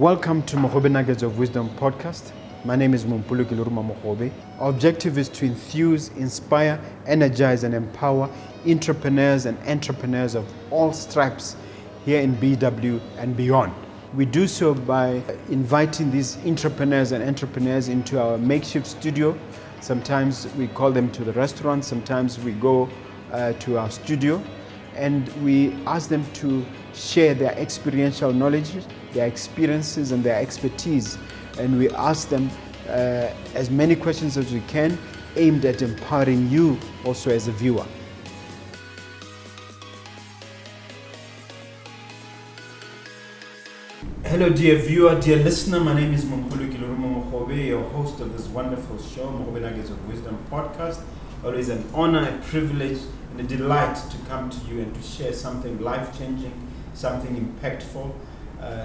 Welcome to Mogobe Nuggets of Wisdom podcast. My name is Mompoloki Lerumo. Our objective is to enthuse, inspire, energize, and empower entrepreneurs and entrepreneurs of all stripes here in BW and beyond. We do so by inviting these entrepreneurs and entrepreneurs into our makeshift studio. Sometimes we call them to the restaurant, sometimes we go to our studio, and we ask them to share their experiential knowledge, their experiences and their expertise, and we ask them as many questions as we can, aimed at empowering you also as a viewer. Hello dear viewer, dear listener, my name is Mompoloki Lerumo, your host of this wonderful show, Mogobe Nuggets of Wisdom podcast. Always an honor, a privilege, and a delight to come to you and to share something life-changing, something impactful,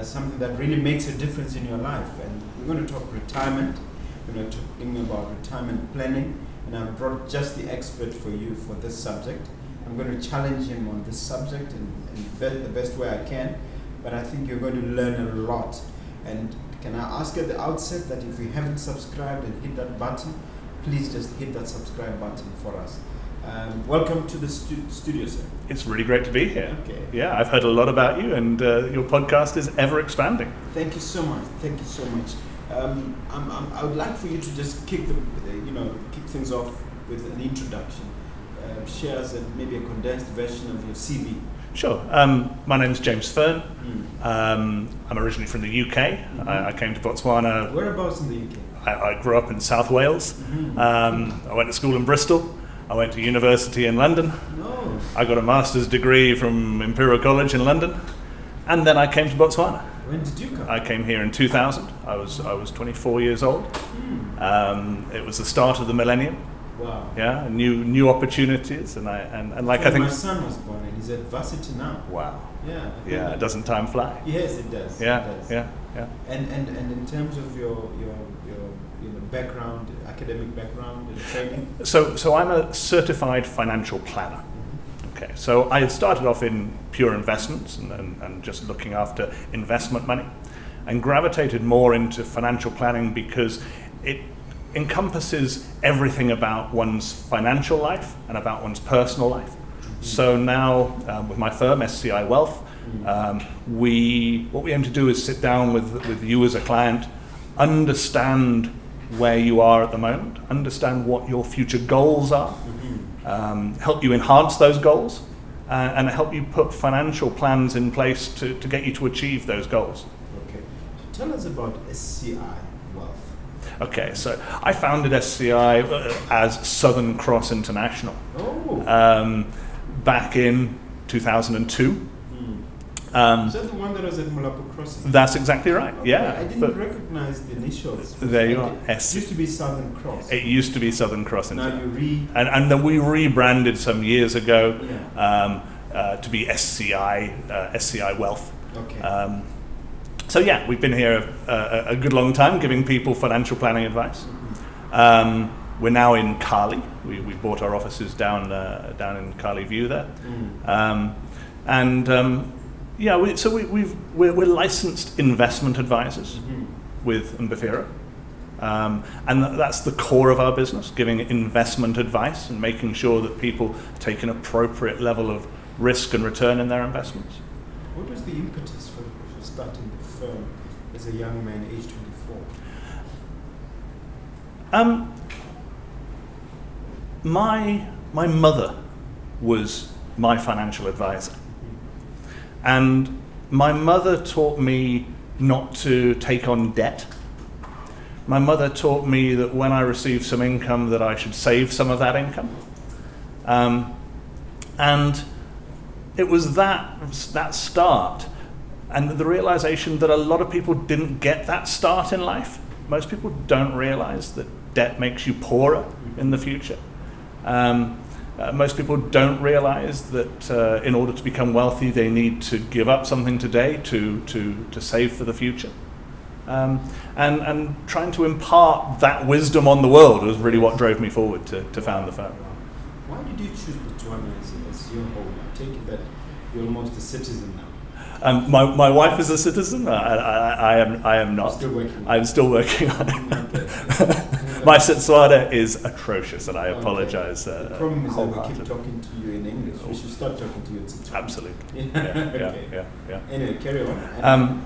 something that really makes a difference in your life. And we're going to talk retirement, we're going to talk about retirement planning, and I've brought just the expert for you for this subject. I'm going to challenge him on this subject in the best way I can, but I think you're going to learn a lot. And can I ask at the outset that if you haven't subscribed and hit that button, please just hit that subscribe button for us. Welcome to the studio, sir. It's really great to be here. Okay. Yeah, I've heard a lot about you, and your podcast is ever expanding. Thank you so much. Thank you so much. I would like for you to just kick things off with an introduction. Share us maybe a condensed version of your CV. Sure. My name's James Fern. I'm originally from the UK. Mm-hmm. I came to Botswana. Whereabouts in the UK? I grew up in South Wales. Mm-hmm. I went to school in Bristol. I went to university in London. No. I got a master's degree from Imperial College in London. And then I came to Botswana. When did you come? I came here in 2000. I was 24 years old. It was the start of the millennium. Wow. Yeah, new opportunities, and I think my son was born and he's at varsity now. Wow. Yeah. Yeah, doesn't time fly? Yes, it does. Yeah, it does. yeah. And in terms of your background, academic background and training. So I'm a certified financial planner. Okay, so I started off in pure investments and just looking after investment money, and gravitated more into financial planning because it encompasses everything about one's financial life and about one's personal life. So now with my firm, SCI Wealth, what we aim to do is sit down with you as a client, understand where you are at the moment, understand what your future goals are, help you enhance those goals, and help you put financial plans in place to get you to achieve those goals. Okay. Tell us about SCI Wealth. Okay, so I founded SCI as Southern Cross International back in 2002. Is that the one that was at Mompoloki Crossing? That's exactly right, Okay. yeah. I didn't recognize the initials. There you are. It used to be Southern Cross. It used to be Southern Cross. Now you and then we rebranded some years ago to be SCI Wealth. Okay. So yeah, we've been here a good long time giving people financial planning advice. We're now in Cali. We bought our offices down in Cali View there. We're licensed investment advisors with Buffett. And that's the core of our business, giving investment advice and making sure that people take an appropriate level of risk and return in their investments. What was the impetus for starting the firm as a young man, age 24? My mother was my financial advisor. And my mother taught me not to take on debt. My mother taught me that when I received some income that I should save some of that income. And it was that start and the realization that a lot of people didn't get that start in life. Most people don't realize that debt makes you poorer in the future. Most people don't realize that in order to become wealthy, they need to give up something today to save for the future. And trying to impart that wisdom on the world was really what drove me forward to found the firm. Why did you choose Botswana as your home? I take it that you're almost a citizen now. My wife is a citizen. I am not. I'm still working on it. My Setswana is atrocious, and I apologize. The problem is that we keep talking to you in English. We should start talking to you in Setswana. Absolutely. Yeah. Anyway, carry on.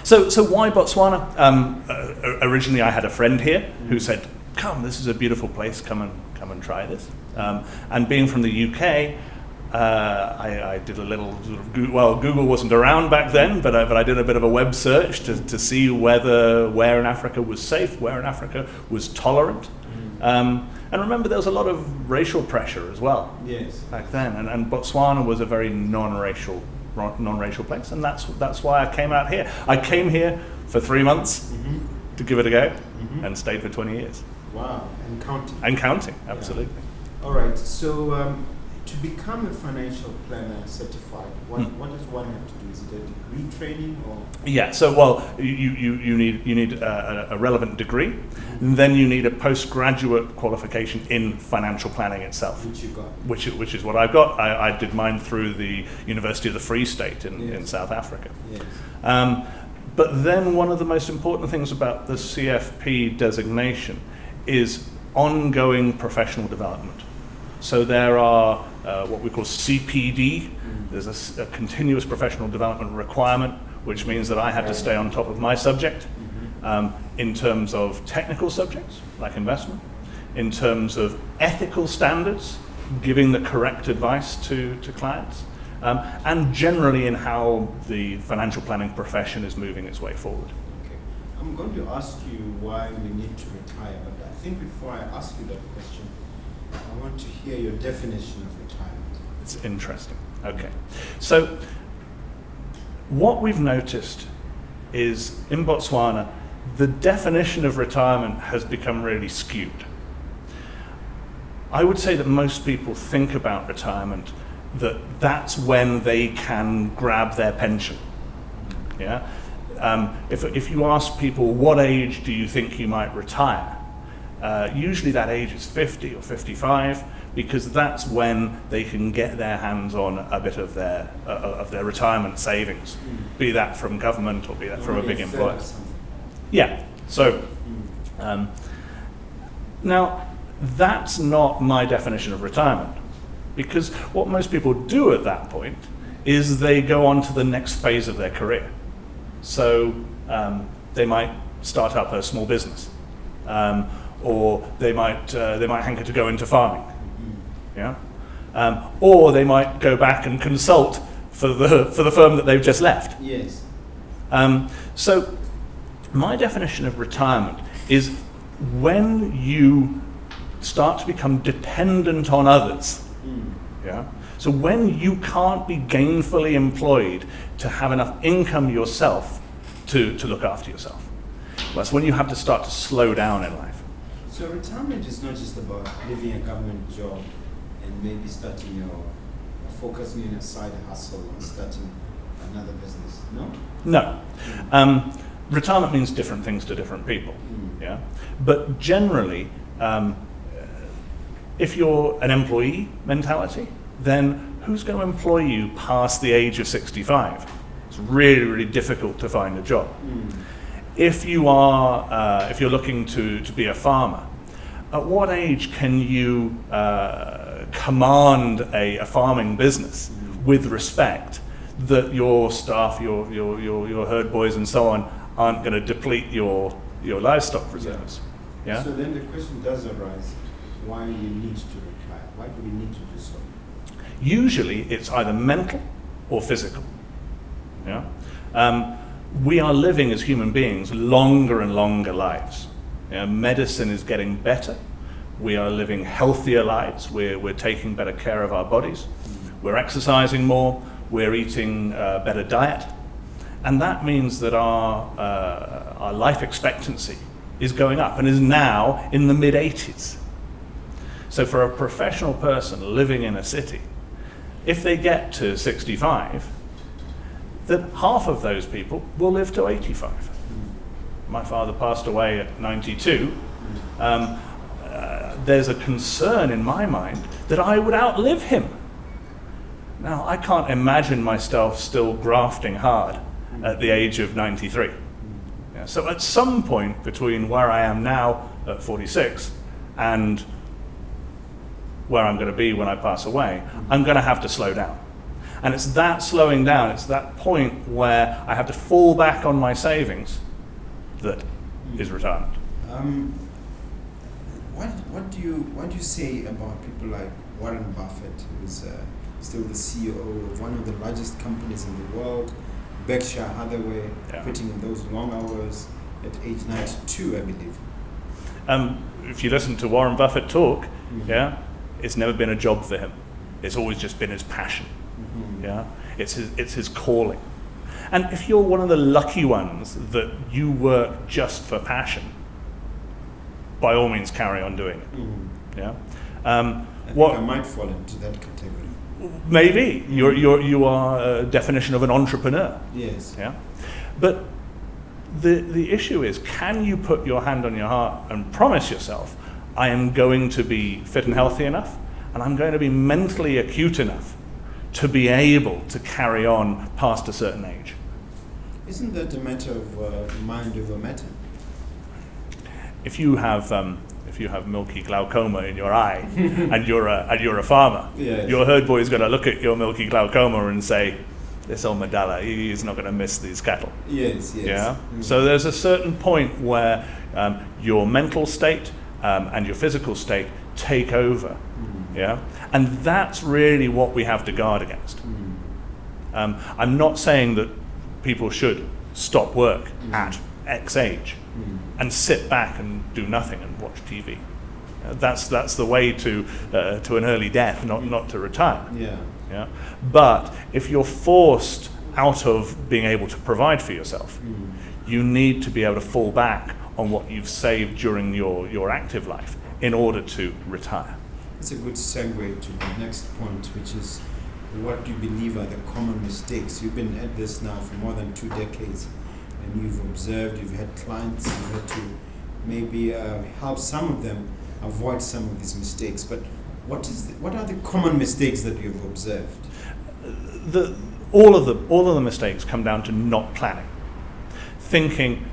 So why Botswana? Originally, I had a friend here who said, "Come, this is a beautiful place. Come and try this." And being from the UK, I did a little sort of Google wasn't around back then, but I did a bit of a web search to see where in Africa was safe, where in Africa was tolerant. And remember, there was a lot of racial pressure as well. Yes. Back then, and Botswana was a very non-racial place, and that's why I came out here. I came here for 3 months to give it a go, and stayed for 20 years. Wow, and counting. And counting, absolutely. Yeah. All right, so to become a financial planner certified, what does one have to do? Is it a degree training or? Yeah, so you need a relevant degree, and then you need a postgraduate qualification in financial planning itself. Which you got. Which is what I've got. I did mine through the University of the Free State in South Africa. Yes. But then one of the most important things about the CFP designation is ongoing professional development. So there are what we call CPD. There's a continuous professional development requirement, which means that I had to stay on top of my subject in terms of technical subjects, like investment, in terms of ethical standards, giving the correct advice to clients, and generally in how the financial planning profession is moving its way forward. Okay. I'm going to ask you why we need to retire, but I think before I ask you that question, I want to hear your definition of retirement. It's interesting. Okay. So what we've noticed is in Botswana, the definition of retirement has become really skewed. I would say that most people think about retirement that's when they can grab their pension. Yeah. If you ask people, what age do you think you might retire? Usually that age is 50 or 55, because that's when they can get their hands on a bit of their retirement savings, be that from government or be that from a big employer. Yeah. So now that's not my definition of retirement, because what most people do at that point is they go on to the next phase of their career. So they might start up a small business. Or they might hanker to go into farming, yeah, or they might go back and consult for the firm that they've just left. Yes. So my definition of retirement is when you start to become dependent on others. Yeah. So when you can't be gainfully employed to have enough income yourself to look after yourself. That's when you have to start to slow down in life. So retirement is not just about leaving a government job and maybe focusing on a side hustle and starting another business, no? No. Retirement means different things to different people, yeah? But generally, if you're an employee mentality, then who's going to employ you past the age of 65? It's really, really difficult to find a job. If you're looking to be a farmer, at what age can you command a farming business with respect that your staff, your herd boys and so on, aren't going to deplete your livestock reserves? Yeah. So then the question does arise: why do you need to retire? Why do we need to do so? Usually, it's either mental or physical. Yeah. We are living as human beings longer and longer lives. Medicine is getting better. We are living healthier lives. We're taking better care of our bodies. We're exercising more. We're eating a better diet. And that means that our life expectancy is going up and is now in the mid-80s. So for a professional person living in a city, if they get to 65, that half of those people will live to 85. My father passed away at 92. There's a concern in my mind that I would outlive him. Now, I can't imagine myself still grafting hard at the age of 93. Yeah, so at some point between where I am now at 46 and where I'm going to be when I pass away, I'm going to have to slow down. And it's that slowing down, it's that point where I have to fall back on my savings that is retirement. What do you say about people like Warren Buffett, who's still the CEO of one of the largest companies in the world, Berkshire Hathaway, putting in those long hours at age 92, I believe. If you listen to Warren Buffett talk, it's never been a job for him. It's always just been his passion. Yeah, it's his calling. And if you're one of the lucky ones that you work just for passion, by all means carry on doing it. Yeah. I think I might fall into that category. Maybe you are a definition of an entrepreneur. Yes. Yeah. But the issue is, can you put your hand on your heart and promise yourself, I am going to be fit and healthy enough, and I'm going to be mentally acute enough to be able to carry on past a certain age? Isn't that a matter of mind over matter? If you have milky glaucoma in your eye and you're a farmer, yes, your herd boy is going to look at your milky glaucoma and say, this old Madala, he's not going to miss these cattle. Yes. Yeah. So there's a certain point where your mental state and your physical state take over. Yeah. And that's really what we have to guard against. I'm not saying that people should stop work at X age and sit back and do nothing and watch TV. That's the way to an early death, not to retire. Yeah. But if you're forced out of being able to provide for yourself, you need to be able to fall back on what you've saved during your active life in order to retire. It's a good segue to the next point, which is what do you believe are the common mistakes? You've been at this now for more than 2 decades, and you've observed, you've had clients, you've had to maybe help some of them avoid some of these mistakes. But what are the common mistakes that you've observed? All of the mistakes come down to not planning, thinking,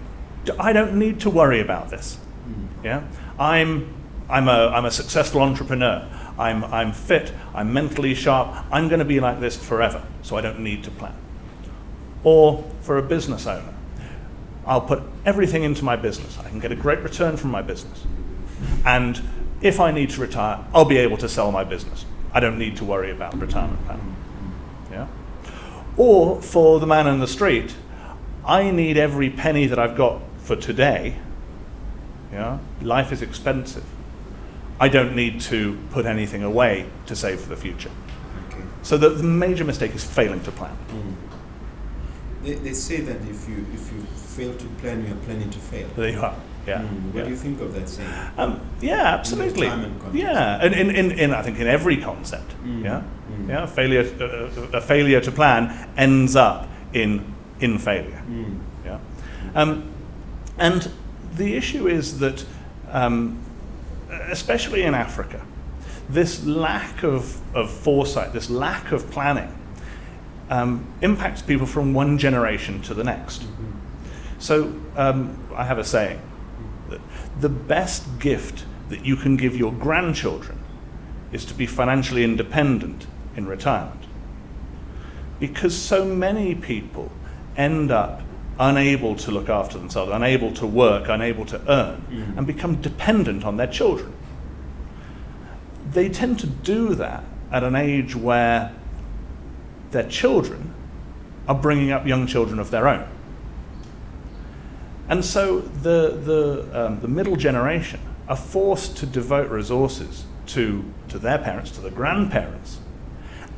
I don't need to worry about this. Yeah, I'm a successful entrepreneur. I'm fit. I'm mentally sharp. I'm going to be like this forever, so I don't need to plan. Or for a business owner, I'll put everything into my business. I can get a great return from my business, and if I need to retire, I'll be able to sell my business. I don't need to worry about retirement planning. Yeah. Or for the man in the street, I need every penny that I've got for today. Yeah. Life is expensive. I don't need to put anything away to save for the future. Okay. So the major mistake is failing to plan. They say that if you fail to plan, you are planning to fail. There you are. Yeah. What do you think of that saying? Yeah, absolutely. Yeah, and in I think in every concept. Yeah. A failure to plan ends up in failure. Yeah. And the issue is that, especially in Africa, this lack of foresight, this lack of planning, impacts people from one generation to the next. So I have a saying that the best gift that you can give your grandchildren is to be financially independent in retirement. Because so many people end up unable to look after themselves, unable to work, unable to earn, and become dependent on their children. They tend to do that at an age where their children are bringing up young children of their own. And so the middle generation are forced to devote resources to their parents, to the grandparents,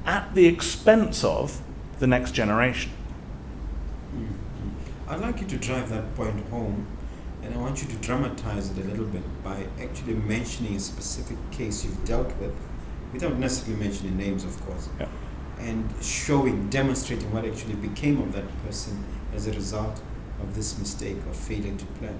at the expense of the next generation. I'd like you to drive that point home, and I want you to dramatize it a little bit by actually mentioning a specific case you've dealt with, without necessarily mentioning names, of course, and demonstrating what actually became of that person as a result of this mistake or failure to plan.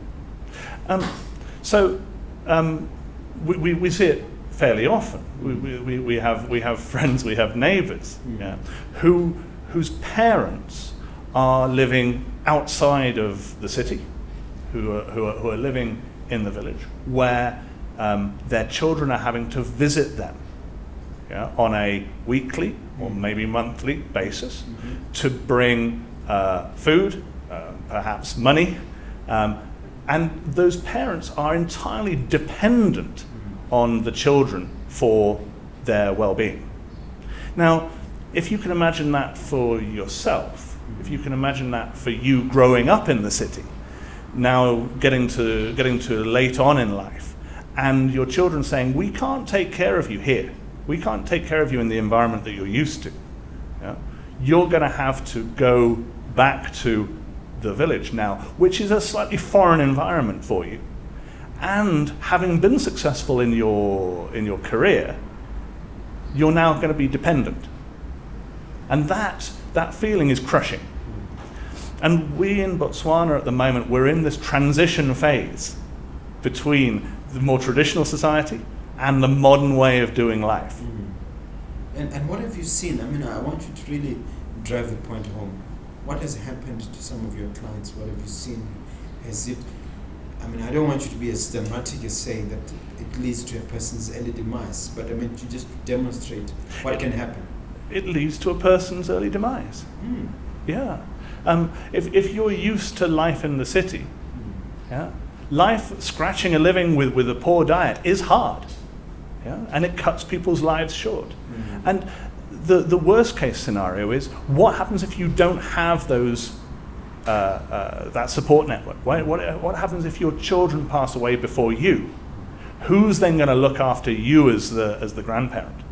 We see it fairly often. We have friends, we have neighbours, yeah, whose parents are living outside of the city, who are living in the village, where their children are having to visit them, yeah, on a weekly or maybe monthly basis, to bring food, perhaps money, and those parents are entirely dependent on the children for their well-being. Now, if you can imagine that for yourself, if you can imagine that for you growing up in the city, now getting to late on in life, and your children saying, we can't take care of you here. We can't take care of you in the environment that you're used to. Yeah? You're going to have to go back to the village now, which is a slightly foreign environment for you. And having been successful in your career, you're now going to be dependent. And that feeling is crushing. And we in Botswana at the moment, we're in this transition phase between the more traditional society and the modern way of doing life. And what have you seen? I mean, I want you to really drive the point home. What has happened to some of your clients? What have you seen? I mean, I don't want you to be as dramatic as saying that it leads to a person's early demise, but I mean, to just demonstrate what can happen. It leads to a person's early demise. Yeah. If you're used to life in the city, yeah, life, scratching a living with a poor diet is hard, yeah, and it cuts people's lives short. And the worst case scenario is, what happens if you don't have those that support network? What happens if your children pass away before you? Who's then going to look after you as the grandparent?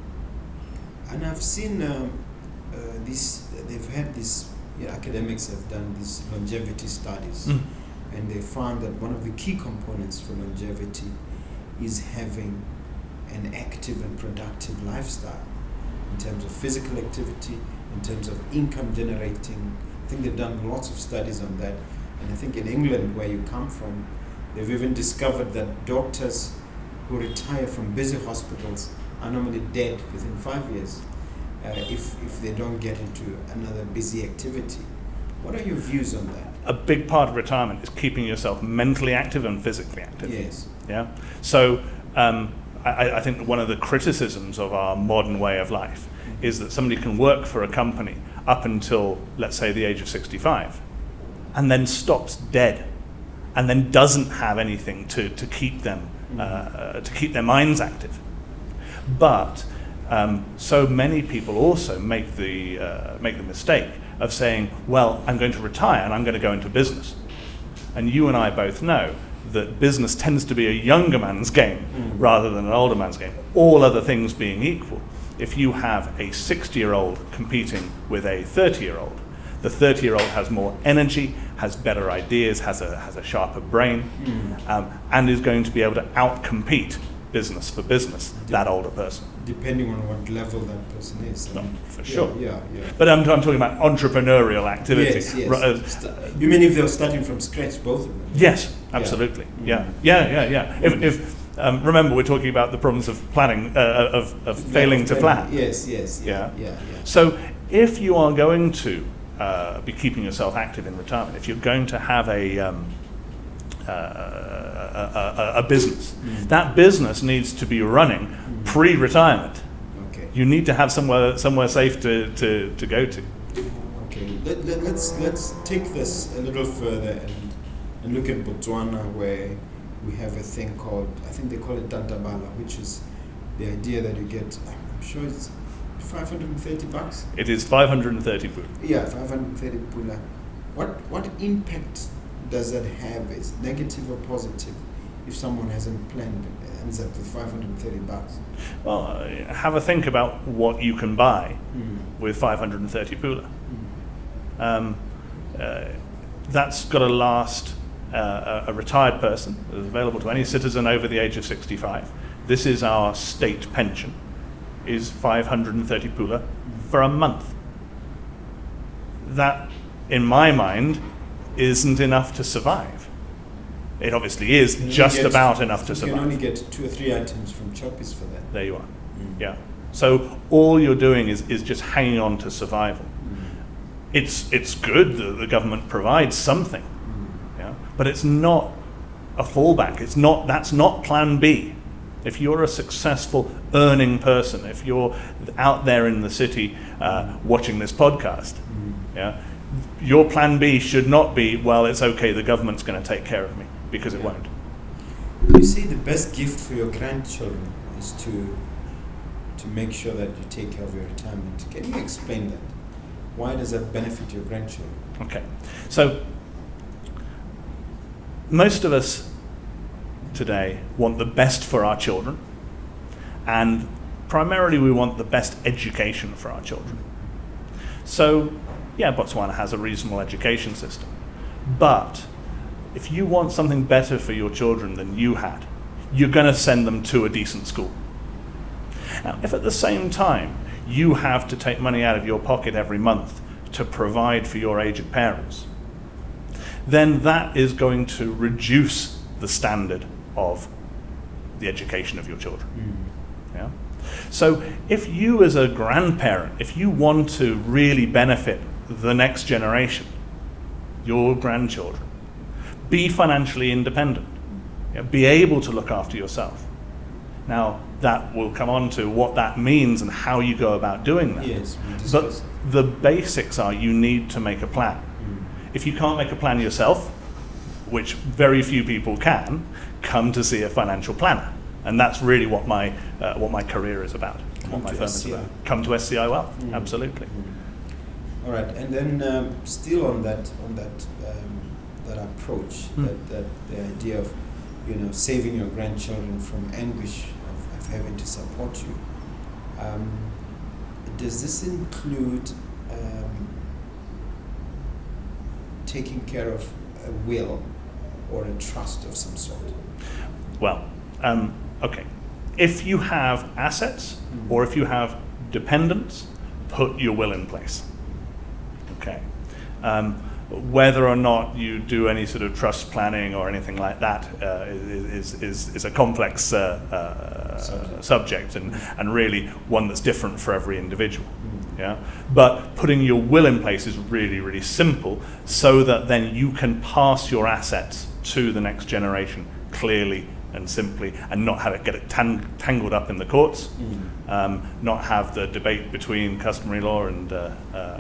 And I've seen they've had this, academics have done these longevity studies, and they found that one of the key components for longevity is having an active and productive lifestyle in terms of physical activity, in terms of income generating. I think they've done lots of studies on that. And I think in England, where you come from, they've even discovered that doctors who retire from busy hospitals are normally dead within 5 years if they don't get into another busy activity. What are your views on that? A big part of retirement is keeping yourself mentally active and physically active. Yes. Yeah. So I think one of the criticisms of our modern way of life is that somebody can work for a company up until, let's say, the age of 65, and then stops dead, and then doesn't have anything to keep them to keep their minds active. But so many people also make the mistake of saying, well, I'm going to retire and I'm going to go into business. And you and I both know that business tends to be a younger man's game rather than an older man's game, all other things being equal. If you have a 60-year-old competing with a 30-year-old, the 30-year-old has more energy, has better ideas, has a sharper brain, and is going to be able to outcompete business for business, that older person. Depending on what level that person is. No, for sure. Yeah. But I'm talking about entrepreneurial activity. Yes. You mean if they're starting from scratch, both of them? Yes, absolutely. Yeah. If remember, we're talking about the problems of planning, of failing to plan. Yes. Yeah. So if you are going to be keeping yourself active in retirement, if you're going to have a business, that business needs to be running pre-retirement. Okay. You need to have somewhere safe to go to. Okay. Let's take this a little further and look at Botswana, where we have a thing called, I think they call it Tantabala, which is the idea that you get, I'm sure it's $530. It is 530 pula. Yeah, 530 pula. What impact does that have? Is negative or positive if someone hasn't planned and ends up with $530? Well, have a think about what you can buy with 530 pula. That's got to last a retired person. It's available to any citizen over the age of 65. This is our state pension, is 530 pula for a month. That, in my mind, isn't enough to survive. It obviously is just about enough to survive. You can only get 2 or 3 items from Choppies for that. There you are. Yeah. So all you're doing is just hanging on to survival. It's good that the government provides something, yeah, but it's not a fallback. That's not plan B. If you're a successful earning person, if you're out there in the city watching this podcast, yeah, your plan B should not be, well, it's okay, the government's going to take care of me, because it won't. You say the best gift for your grandchildren is to make sure that you take care of your retirement. Can you explain that? Why does that benefit your grandchildren? Okay, so most of us today want the best for our children, and primarily we want the best education for our children. So, yeah, Botswana has a reasonable education system, but if you want something better for your children than you had, you're going to send them to a decent school. Now, if at the same time you have to take money out of your pocket every month to provide for your aged parents, then that is going to reduce the standard of the education of your children. Yeah? So if you as a grandparent, if you want to really benefit the next generation, your grandchildren, be financially independent, be able to look after yourself. Now, that will come on to what that means and how you go about doing that. Yes, but the basics are you need to make a plan. If you can't make a plan yourself, which very few people can, come to see a financial planner. And that's really what my career is about, what my firm is about. Come to SCI Wealth, absolutely. All right, and then still on that approach, that the idea of saving your grandchildren from anguish of having to support you. Does this include taking care of a will or a trust of some sort? Well, okay. If you have assets or if you have dependents, put your will in place. Okay. Whether or not you do any sort of trust planning or anything like that is a complex subject and really one that's different for every individual. Yeah? But putting your will in place is really, really simple, so that then you can pass your assets to the next generation clearly and simply, and not have it get tangled up in the courts, not have the debate between customary law and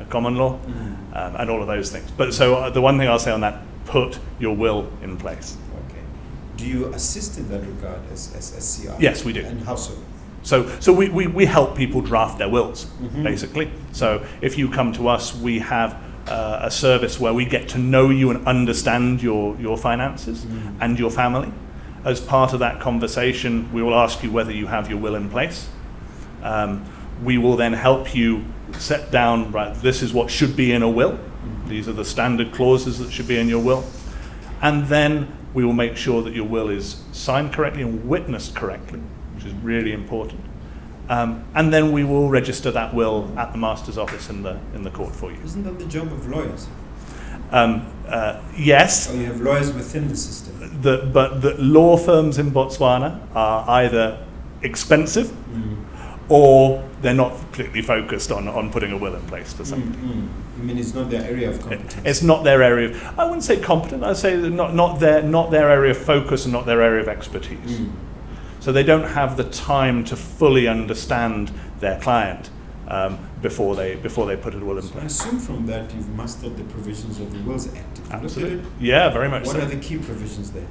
common law, and all of those things. But so the one thing I'll say on that, put your will in place. Okay. Do you assist in that regard as SCI? Yes, we do. And how so? So we help people draft their wills, basically. So if you come to us, we have a service where we get to know you and understand your finances and your family. As part of that conversation, we will ask you whether you have your will in place. We will then help you set down, right, this is what should be in a will. These are the standard clauses that should be in your will. And then we will make sure that your will is signed correctly and witnessed correctly, which is really important. And then we will register that will at the Master's office in the court for you. Isn't that the job of lawyers? Yes. Or you have lawyers within the system? But the law firms in Botswana are either expensive or they're not particularly focused on putting a will in place for something. I mean, it's not their area of competence. It's not their area of, I wouldn't say competent, I'd say not their area of focus and not their area of expertise. So they don't have the time to fully understand their client before they put a will in place. I assume from that you've mastered the provisions of the Wills Act. Absolutely. Yeah, very much so. What are the key provisions there?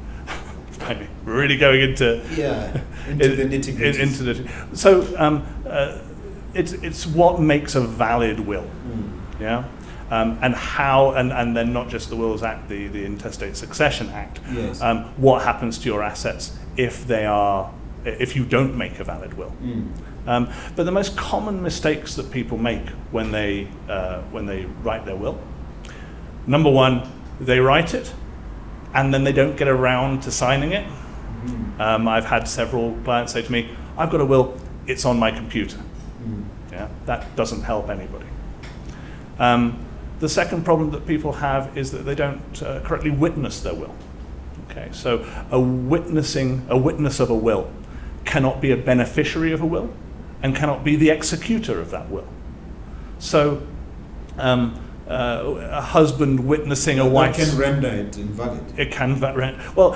We're really going into the nitty-gritties. So it's what makes a valid will. Yeah. And how, and then not just the Wills Act, the Intestate Succession Act. Yes. What happens to your assets if you don't make a valid will. But the most common mistakes that people make when they write their will, number one, they write it and then they don't get around to signing it. I've had several clients say to me, I've got a will, it's on my computer. Yeah, that doesn't help anybody. The second problem that people have is that they don't correctly witness their will. Okay, so a witness of a will cannot be a beneficiary of a will and cannot be the executor of that will. So a husband witnessing a wife can render it invalid. It can well,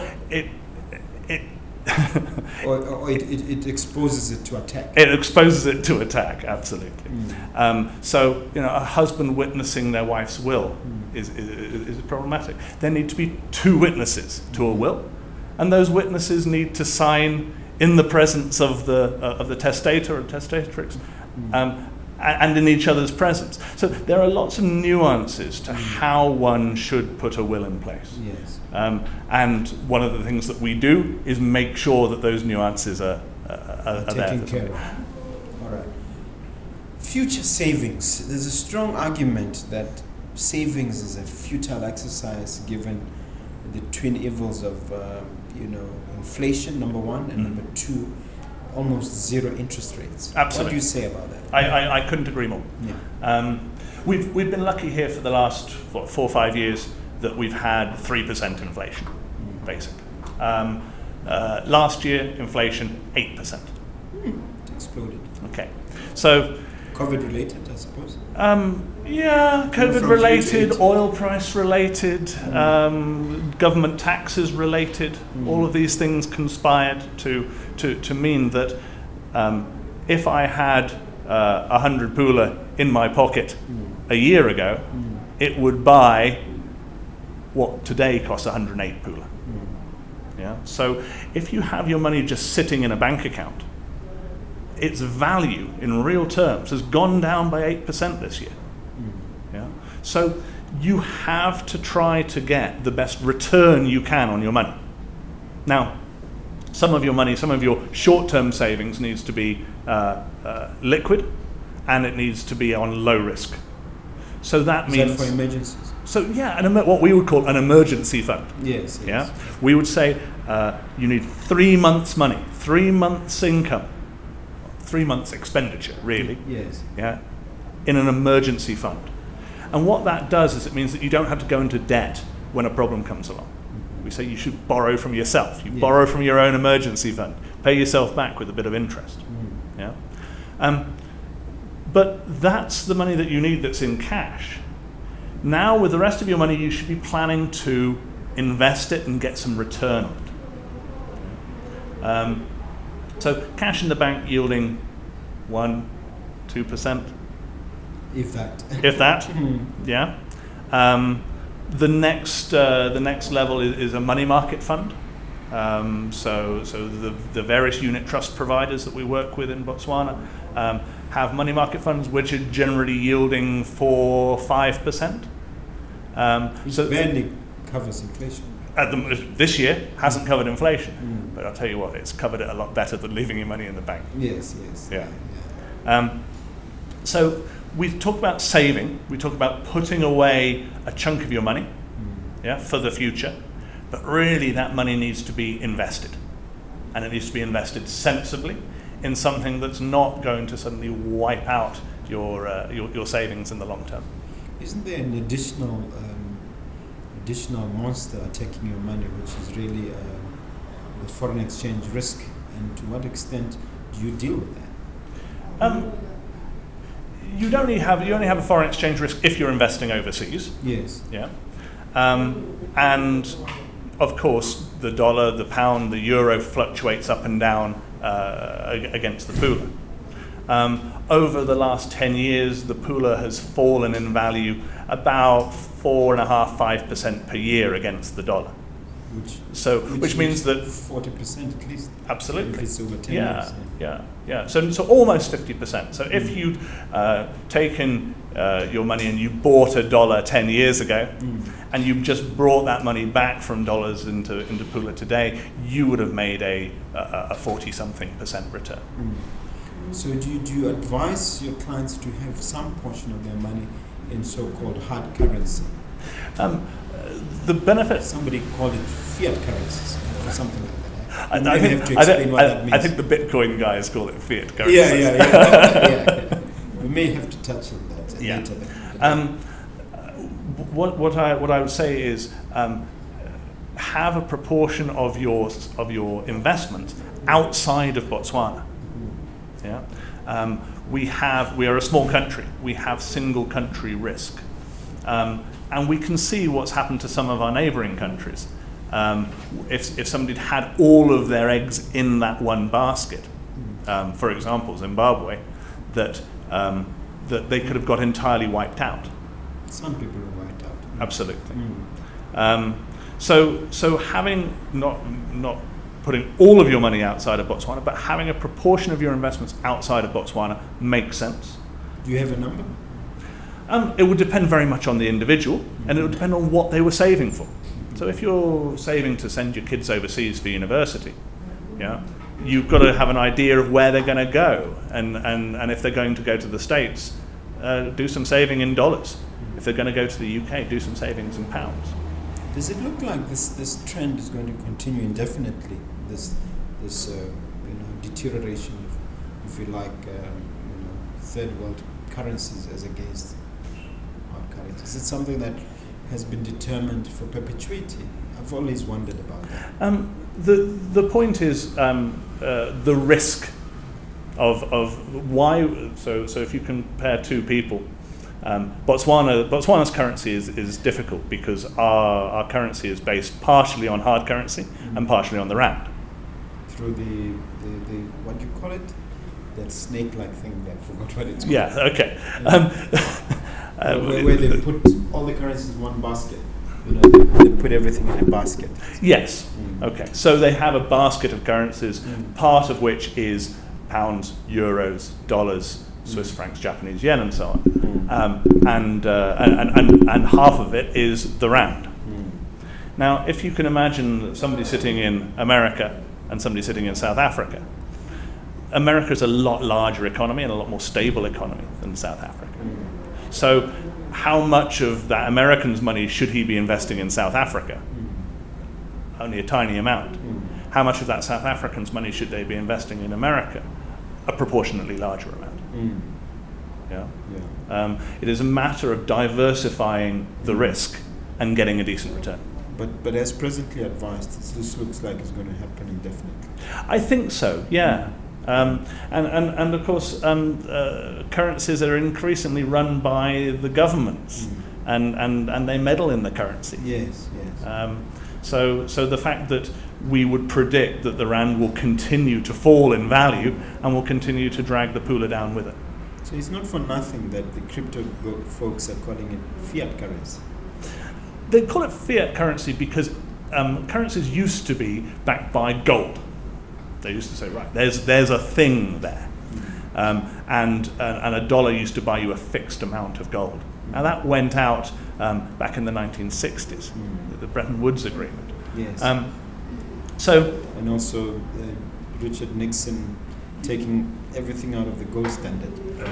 or it exposes it to attack. It exposes it to attack, absolutely. So a husband witnessing their wife's will is problematic. There need to be two witnesses to a will, and those witnesses need to sign in the presence of the testator or testatrix, and in each other's presence. So there are lots of nuances to how one should put a will in place. Yes. And one of the things that we do is make sure that those nuances are taken there. care of. All right. Future savings. There's a strong argument that savings is a futile exercise given the twin evils of inflation, number one, and number two, almost zero interest rates. Absolutely. What do you say about that? I couldn't agree more. Yeah. We've been lucky here for the last 4 or 5 years that we've had 3% inflation, basically. Last year, inflation 8%. It exploded. Okay, so COVID related, I suppose. Yeah, COVID related, oil price related, government taxes related. All of these things conspired to mean that if I had 100 pula in my pocket a year ago, it would buy what today costs 108 pula. Yeah. So if you have your money just sitting in a bank account, its value in real terms has gone down by 8% this year. Yeah. So you have to try to get the best return you can on your money. Now, some of your money, some of your short-term savings needs to be liquid, and it needs to be on low risk. So that means for emergencies. So yeah, what we would call an emergency fund. Yes. Yeah, we would say you need 3 months' money, 3 months' income, 3 months' expenditure, really. Yes. Yeah, in an emergency fund. And what that does is it means that you don't have to go into debt when a problem comes along. We say you should borrow from yourself. You borrow from your own emergency fund. Pay yourself back with a bit of interest. Yeah. But that's the money that you need that's in cash. Now, with the rest of your money, you should be planning to invest it and get some return on it. So cash in the bank yielding 1-2%. If that. If that, yeah. The next level is a money market fund. So the various unit trust providers that we work with in Botswana have money market funds which are generally yielding 4-5%. So barely covers inflation. This year hasn't covered inflation, but I'll tell you what, it's covered it a lot better than leaving your money in the bank. Yes. Yeah. So we talk about saving, we talk about putting away a chunk of your money, for the future, but really that money needs to be invested, and it needs to be invested sensibly in something that's not going to suddenly wipe out your savings in the long term. Isn't there an additional monster attacking your money, which is really the foreign exchange risk, and to what extent do you deal with that? You only have a foreign exchange risk if you're investing overseas. Yes. Yeah. And of course, the dollar, the pound, the euro fluctuates up and down against the pula. Over the last 10 years, the pula has fallen in value about 4.5-5% per year against the dollar. Which means that 40% at least. Absolutely. If it's over 10 years. Yeah. So almost 50%. So if you'd taken your money and you bought $1 10 years ago, and you just brought that money back from dollars into pula today, you would have made a 40-something% return. So do you advise your clients to have some portion of their money in so-called hard currency? The benefit. Somebody called it fiat currencies or something like that. I think the Bitcoin guys call it fiat currency. Yeah. We may have to touch on that later. What I would say is have a proportion of your investment outside of Botswana. Yeah, we are a small country. We have single country risk, and we can see what's happened to some of our neighbouring countries. If somebody had all of their eggs in that one basket, for example, Zimbabwe, that they could have got entirely wiped out. Some people are wiped out. Absolutely. So having not putting all of your money outside of Botswana, but having a proportion of your investments outside of Botswana makes sense. Do you have a number? It would depend very much on the individual, and it would depend on what they were saving for. So if you're saving to send your kids overseas for university, yeah, you've got to have an idea of where they're going to go, and if they're going to go to the States, do some saving in dollars. If they're going to go to the UK, do some savings in pounds. Does it look like this trend is going to continue indefinitely? This deterioration of, if you like, third world currencies as against our currencies. Is it something that has been determined for perpetuity? I've always wondered about that. The point is the risk of why. So if you compare two people, Botswana's currency is difficult because our currency is based partially on hard currency and partially on the rand. Through the what do you call it? That snake-like thing. I forgot what it's called. Yeah. Okay. Where they put all the currencies in one basket. They put everything in a basket. Yes. Okay. So they have a basket of currencies, part of which is pounds, euros, dollars, Swiss francs, Japanese yen, and so on, and half of it is the rand. Now, if you can imagine somebody sitting in America and somebody sitting in South Africa, America is a lot larger economy and a lot more stable economy than South Africa. So, how much of that American's money should he be investing in South Africa? Only a tiny amount. How much of that South African's money should they be investing in America? A proportionately larger amount. Yeah. It is a matter of diversifying the risk and getting a decent return. But as presently advised, this looks like it's going to happen indefinitely. I think so. Yeah. And of course, currencies are Increasingly run by the governments, and they meddle in the currency. Yes. So the fact that we would predict that the rand will continue to fall in value and will continue to drag the pula down with it. So it's not for nothing that the crypto folks are calling it fiat currency. They call it fiat currency because currencies used to be backed by gold. They used to say, right, there's a thing there, and a dollar used to buy you a fixed amount of gold. Now that went out back in the 1960s, the Bretton Woods Agreement. Yes. And also Richard Nixon taking everything out of the gold standard,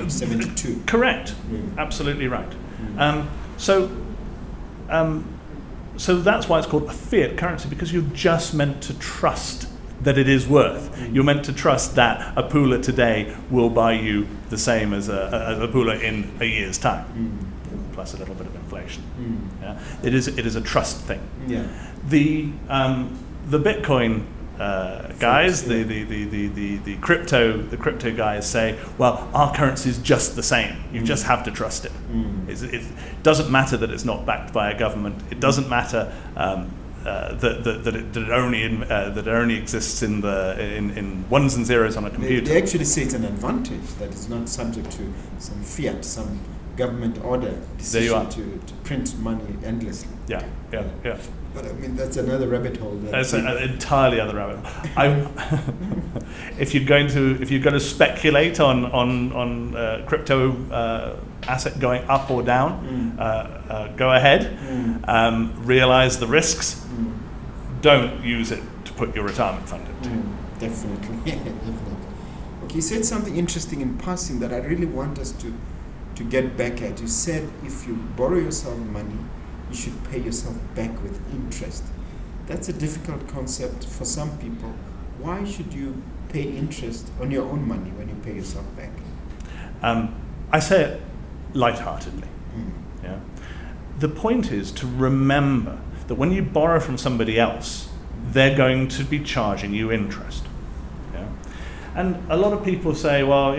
72. Correct. Absolutely right. So that's why it's called a fiat currency, because you're just meant to trust that it is worth. You're meant to trust that a pula today will buy you the same as a pula in a year's time, plus a little bit of inflation. Yeah? It is a trust thing. Yeah. The Bitcoin guys, the crypto guys say, well, our currency is just the same. You just have to trust it. It doesn't matter that it's not backed by a government. It doesn't matter that it only exists in ones and zeros on a computer. They actually say it's an advantage that it's not subject to some fiat, some government order decision to print money endlessly. Yeah. But I mean, that's another rabbit hole. That's an entirely other rabbit hole. If you're going to speculate on crypto asset going up or down, go ahead. Realize the risks. Don't use it to put your retirement fund into. Definitely. Okay, you said something interesting in passing that I really want us to get back at. You said if you borrow yourself money, you should pay yourself back with interest. That's a difficult concept for some people. Why should you pay interest on your own money when you pay yourself back? I say it lightheartedly. Yeah. The point is to remember that when you borrow from somebody else, they're going to be charging you interest. Yeah? And a lot of people say, well,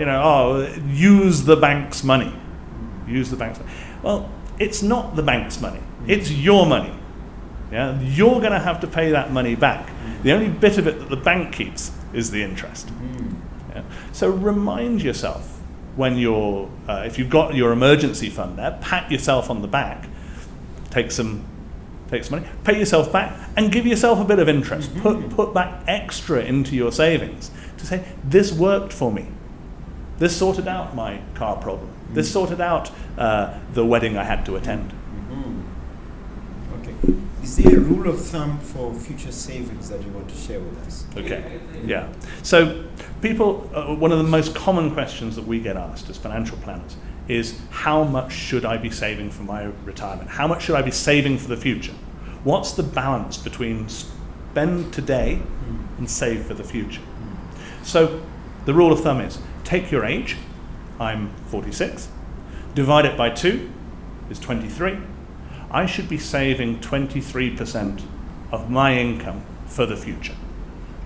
use the bank's money. Use the bank's money. Well, it's not the bank's money. It's your money. Yeah? You're going to have to pay that money back. The only bit of it that the bank keeps is the interest. Yeah? So remind yourself when you're, if you've got your emergency fund there, pat yourself on the back, take some money, pay yourself back, and give yourself a bit of interest. Put back extra into your savings to say, this worked for me. This sorted out my car problem. This sorted out the wedding I had to attend. Okay. Is there a rule of thumb for future savings that you want to share with us? Okay, yeah. So people, one of the most common questions that we get asked as financial planners is, how much should I be saving for my retirement? How much should I be saving for the future? What's the balance between spend today and save for the future? So the rule of thumb is, take your age, I'm 46, divide it by 2 is 23. I should be saving 23% of my income for the future.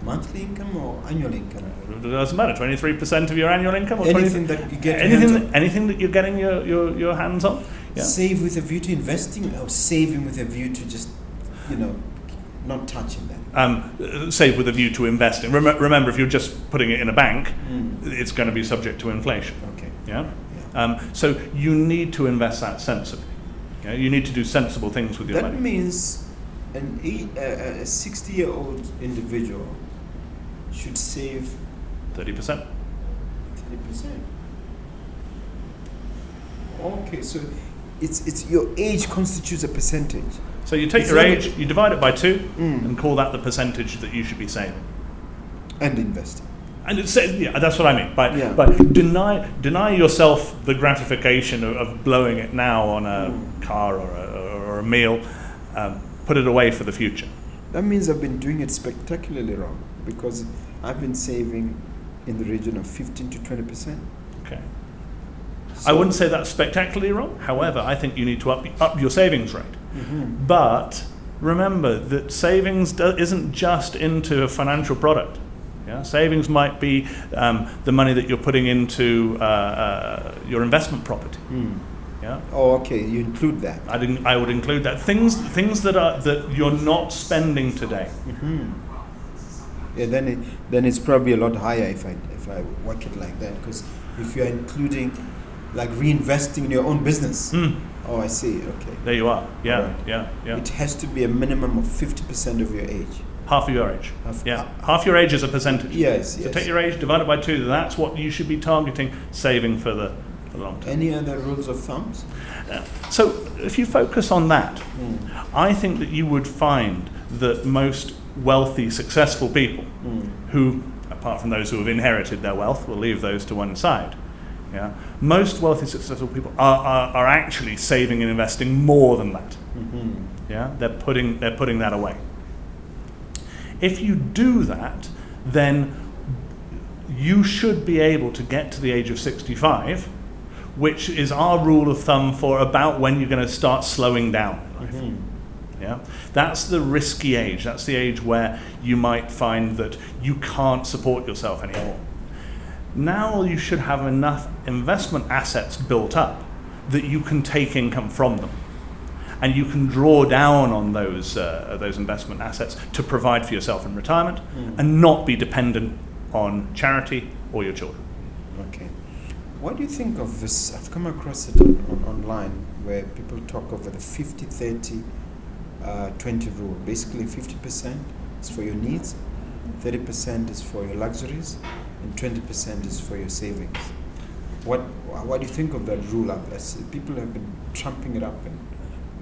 Monthly income or annual income? It doesn't matter, 23% of your annual income or anything that you get anything that you're getting your hands on. Yeah. Save with a view to investing, or saving with a view to just, not touching that? Save with a view to investing. Remember, if you're just putting it in a bank, it's going to be subject to inflation. Okay. Yeah. So you need to invest that sensibly. Yeah? You need to do sensible things with your money. That means a 60-year-old individual should save 30%. 30%. Okay, so it's your age constitutes a percentage. So you take your age, you divide it by 2, and call that the percentage that you should be saving. And investing. And that's what I mean. By deny yourself the gratification of blowing it now on a car or a meal. Put it away for the future. That means I've been doing it spectacularly wrong, because I've been saving in the region of 15 to 20%. Okay. So I wouldn't say that's spectacularly wrong. However, I think you need to up your savings rate. But remember that savings isn't just into a financial product. Yeah? Savings might be the money that you're putting into your investment property. Yeah. Oh, okay. You include that. I would include that. Things that you're not spending today. Yeah. Then it's probably a lot higher if I work it like that, because if you're including, like, reinvesting in your own business. Oh, I see. Okay. There you are. Yeah. Right. Yeah. It has to be a minimum of 50% of your age. Half of your age. Half your age is a percentage. Yes. So take your age, divide it by 2. That's what you should be targeting, saving for the long term. Any other rules of thumbs? So if you focus on that, I think that you would find that most wealthy, successful people who, apart from those who have inherited their wealth, we'll leave those to one side. Yeah, most wealthy, successful people are actually saving and investing more than that. Yeah, they're putting that away. If you do that, then you should be able to get to the age of 65, which is our rule of thumb for about when you're going to start slowing down in life. Yeah, that's the risky age. That's the age where you might find that you can't support yourself anymore. Now you should have enough investment assets built up that you can take income from them, and you can draw down on those investment assets to provide for yourself in retirement, and not be dependent on charity or your children. Okay. What do you think of this? I've come across it online, where people talk over the 50-30-20 rule. Basically, 50% is for your needs, 30% is for your luxuries, and 20% is for your savings. What do you think of that rule? People have been trumping it up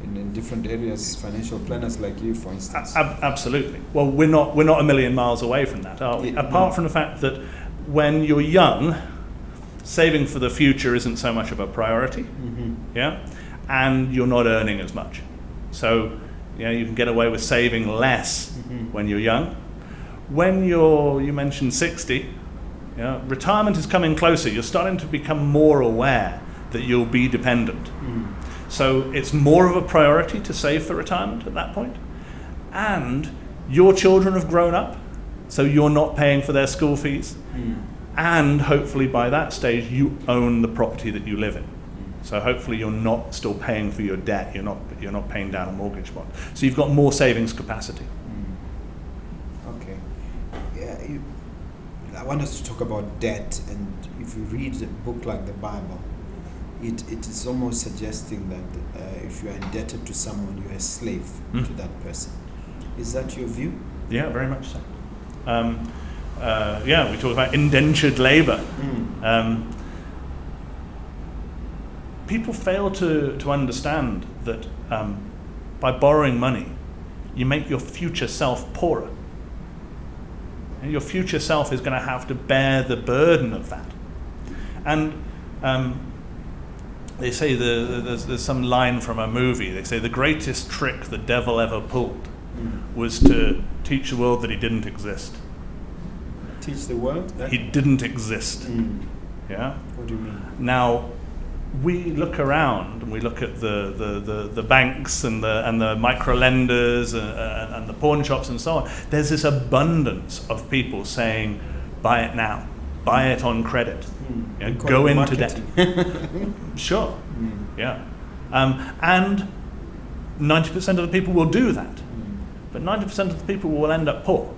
in different areas, financial planners like you, for instance. Absolutely. Well, we're not a million miles away from that, are we? Apart from the fact that when you're young, saving for the future isn't so much of a priority, yeah, and you're not earning as much. So, you can get away with saving less when you're young. When you mentioned 60, retirement is coming closer. You're starting to become more aware that you'll be dependent. So it's more of a priority to save for retirement at that point. and your children have grown up, so you're not paying for their school fees, and hopefully by that stage you own the property that you live in. So hopefully you're not still paying for your debt, you're not paying down a mortgage bond. So you've got more savings capacity. Okay. Yeah, I want us to talk about debt, and if you read a book like the Bible, it is almost suggesting that if you are indebted to someone, you're a slave to that person. Is that your view? Yeah, very much so. We talk about indentured labor. People fail to understand that by borrowing money, you make your future self poorer. And your future self is going to have to bear the burden of that. And they say there's some line from a movie. They say the greatest trick the devil ever pulled was to teach the world that he didn't exist. Teach the world? He didn't exist. Yeah. What do you mean? Now, we look around and we look at the banks and the micro lenders and the pawn shops and so on. There's this abundance of people saying, "Buy it now, buy it on credit, go into debt." Sure, yeah, and 90% of the people will do that, but 90% of the people will end up poor.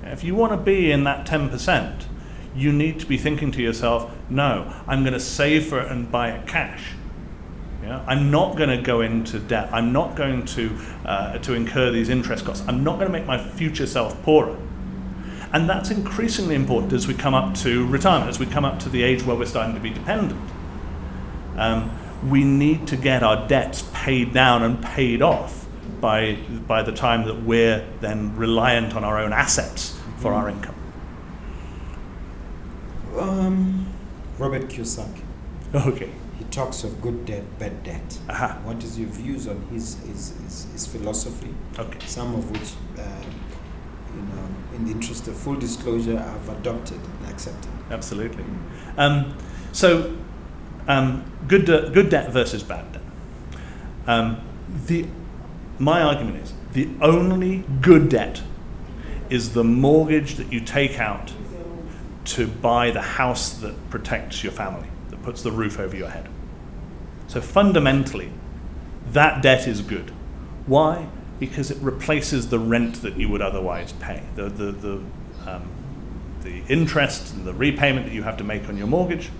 If you want to be in that 10%, you need to be thinking to yourself, no, I'm going to save for it and buy it cash. Yeah? I'm not going to go into debt. I'm not going to incur these interest costs. I'm not going to make my future self poorer. And that's increasingly important as we come up to retirement, as we come up to the age where we're starting to be dependent. We need to get our debts paid down and paid off by the time that we're then reliant on our own assets for our income. Robert Kiyosaki. Okay. He talks of good debt, bad debt. What is your views on his philosophy? Okay. Some of which, in the interest of full disclosure, I've adopted and accepted. Absolutely. Good debt versus bad debt. My argument is the only good debt is the mortgage that you take out to buy the house that protects your family, that puts the roof over your head. So fundamentally, that debt is good. Why? Because it replaces the rent that you would otherwise pay. The interest and the repayment that you have to make on your mortgage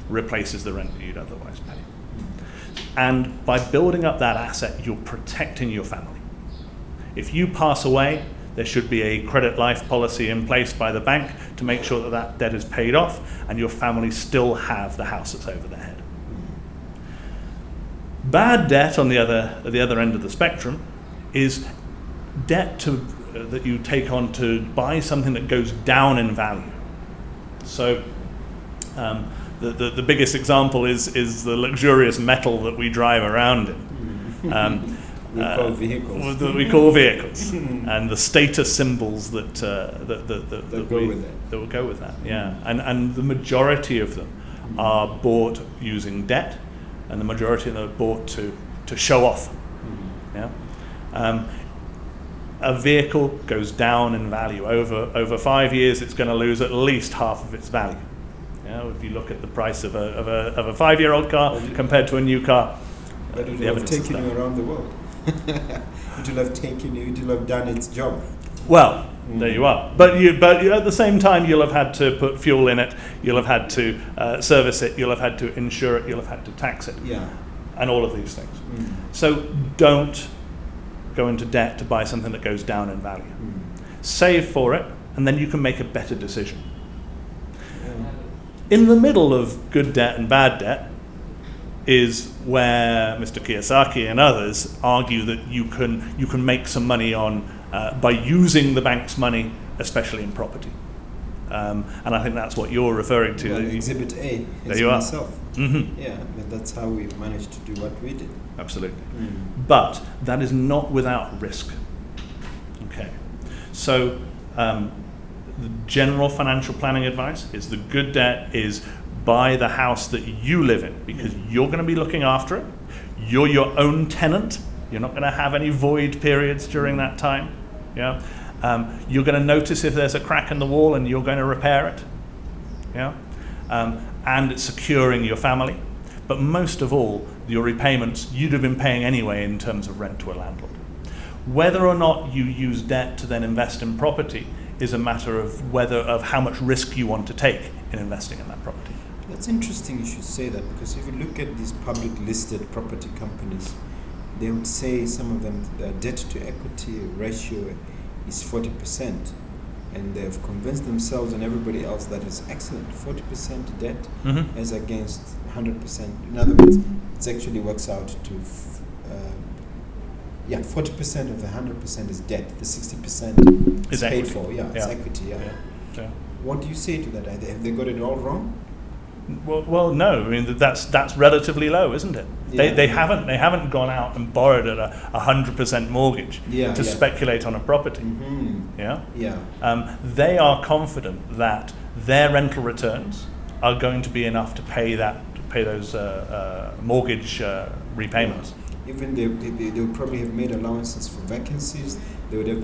replaces the rent that you'd otherwise pay. And by building up that asset, you're protecting your family. If you pass away, there should be a credit life policy in place by the bank to make sure that that debt is paid off and your family still have the house that's over their head. Bad debt, on the other end of the spectrum, is debt that you take on to buy something that goes down in value. So the biggest example is the luxurious metal that we drive around in. We call vehicles. We call vehicles, and the status symbols that will go with that. Yeah, and the majority of them are bought using debt, and the majority of them are bought to show off. Yeah, a vehicle goes down in value over 5 years. It's going to lose at least half of its value. Yeah, if you look at the price of a 5-year-old car compared to a new car, but it will have taken you around the world. It will have taken you. It will have done its job. Well, there you are. But at the same time, you'll have had to put fuel in it. You'll have had to service it. You'll have had to insure it. You'll have had to tax it. Yeah. And all of these things. So don't go into debt to buy something that goes down in value. Save for it, and then you can make a better decision. In the middle of good debt and bad debt is where Mr. Kiyosaki and others argue that you can make some money on by using the bank's money, especially in property. And I think that's what you're referring to. Well, Exhibit A is there you myself. Are. Mm-hmm. Yeah, but that's how we managed to do what we did. Absolutely. But that is not without risk. Okay. So the general financial planning advice is the good debt is buy the house that you live in, because you're going to be looking after it. You're your own tenant, You're not going to have any void periods during that time. Yeah, you're going to notice if there's a crack in the wall, and you're going to repair it. Yeah, and it's securing your family. But most of all, your repayments you'd have been paying anyway in terms of rent to a landlord. Whether or not you use debt to then invest in property is a matter of how much risk you want to take in investing in that property. That's interesting you should say that, because if you look at these public listed property companies, they would say some of them, the debt to equity ratio is 40%, and they've convinced themselves and everybody else that it's excellent. 40% debt as against 100%. In other words, it actually works out to 40% of the 100% is debt. The 60% is paid for. It's equity. Yeah. What do you say to that? Have they got it all wrong? Well, no. I mean, that's relatively low, isn't it? Yeah. They haven't gone out and borrowed at a 100% mortgage to speculate on a property. They are confident that their rental returns are going to be enough to pay those mortgage repayments. Even they would probably have made allowances for vacancies. They would have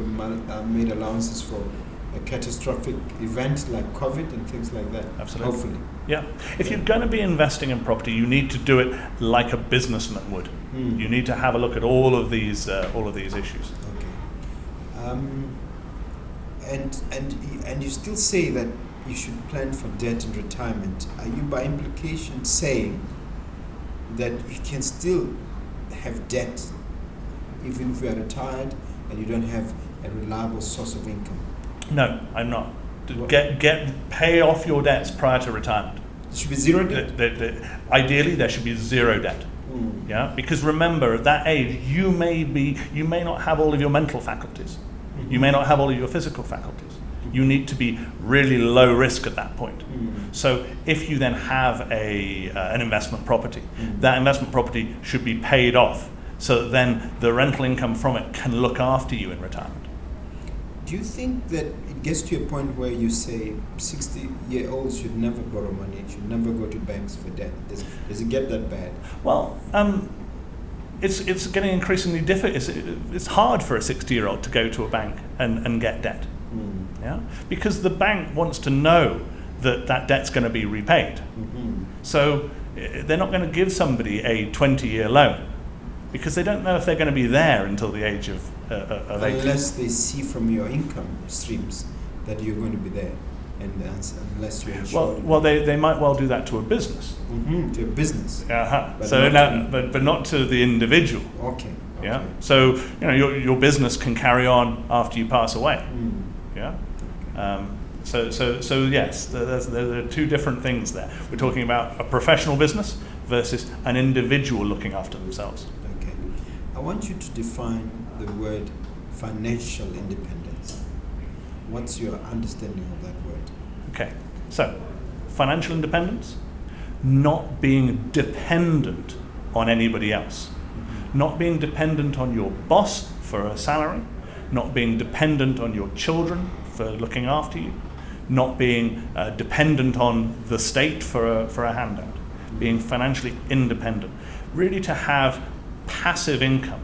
made allowances for a catastrophic event like COVID and things like that. Absolutely. Hopefully. Yeah. If you're going to be investing in property, you need to do it like a businessman would. You need to have a look at all of these issues. Okay. And you still say that you should plan for debt in retirement. Are you by implication saying that you can still have debt even if you are retired and you don't have a reliable source of income? No, I'm not. Pay off your debts prior to retirement. There should be zero debt? Ideally, there should be zero debt. Yeah, because remember, at that age, you may not have all of your mental faculties. You may not have all of your physical faculties. You need to be really low risk at that point. So if you then have an investment property, that investment property should be paid off so that then the rental income from it can look after you in retirement. Do you think that it gets to a point where you say 60-year-olds should never borrow money, should never go to banks for debt? Does it get that bad? Well, it's getting increasingly difficult. It's hard for a 60-year-old to go to a bank and get debt. Yeah, because the bank wants to know that debt's going to be repaid. So they're not going to give somebody a 20-year loan because they don't know if they're going to be there until the age of 80. Unless they see from your income streams that you're going to be there, and unless you're insured. Well, they might well do that to a business. To a business. But not to the individual. Okay. Yeah. So your business can carry on after you pass away. Yeah. So yes, there are two different things there. We're talking about a professional business versus an individual looking after themselves. Okay. I want you to define the word financial independence. What's your understanding of that word? Okay. So, financial independence, not being dependent on anybody else. Not being dependent on your boss for a salary, not being dependent on your children for looking after you, not being dependent on the state for a handout, being financially independent, really to have passive income,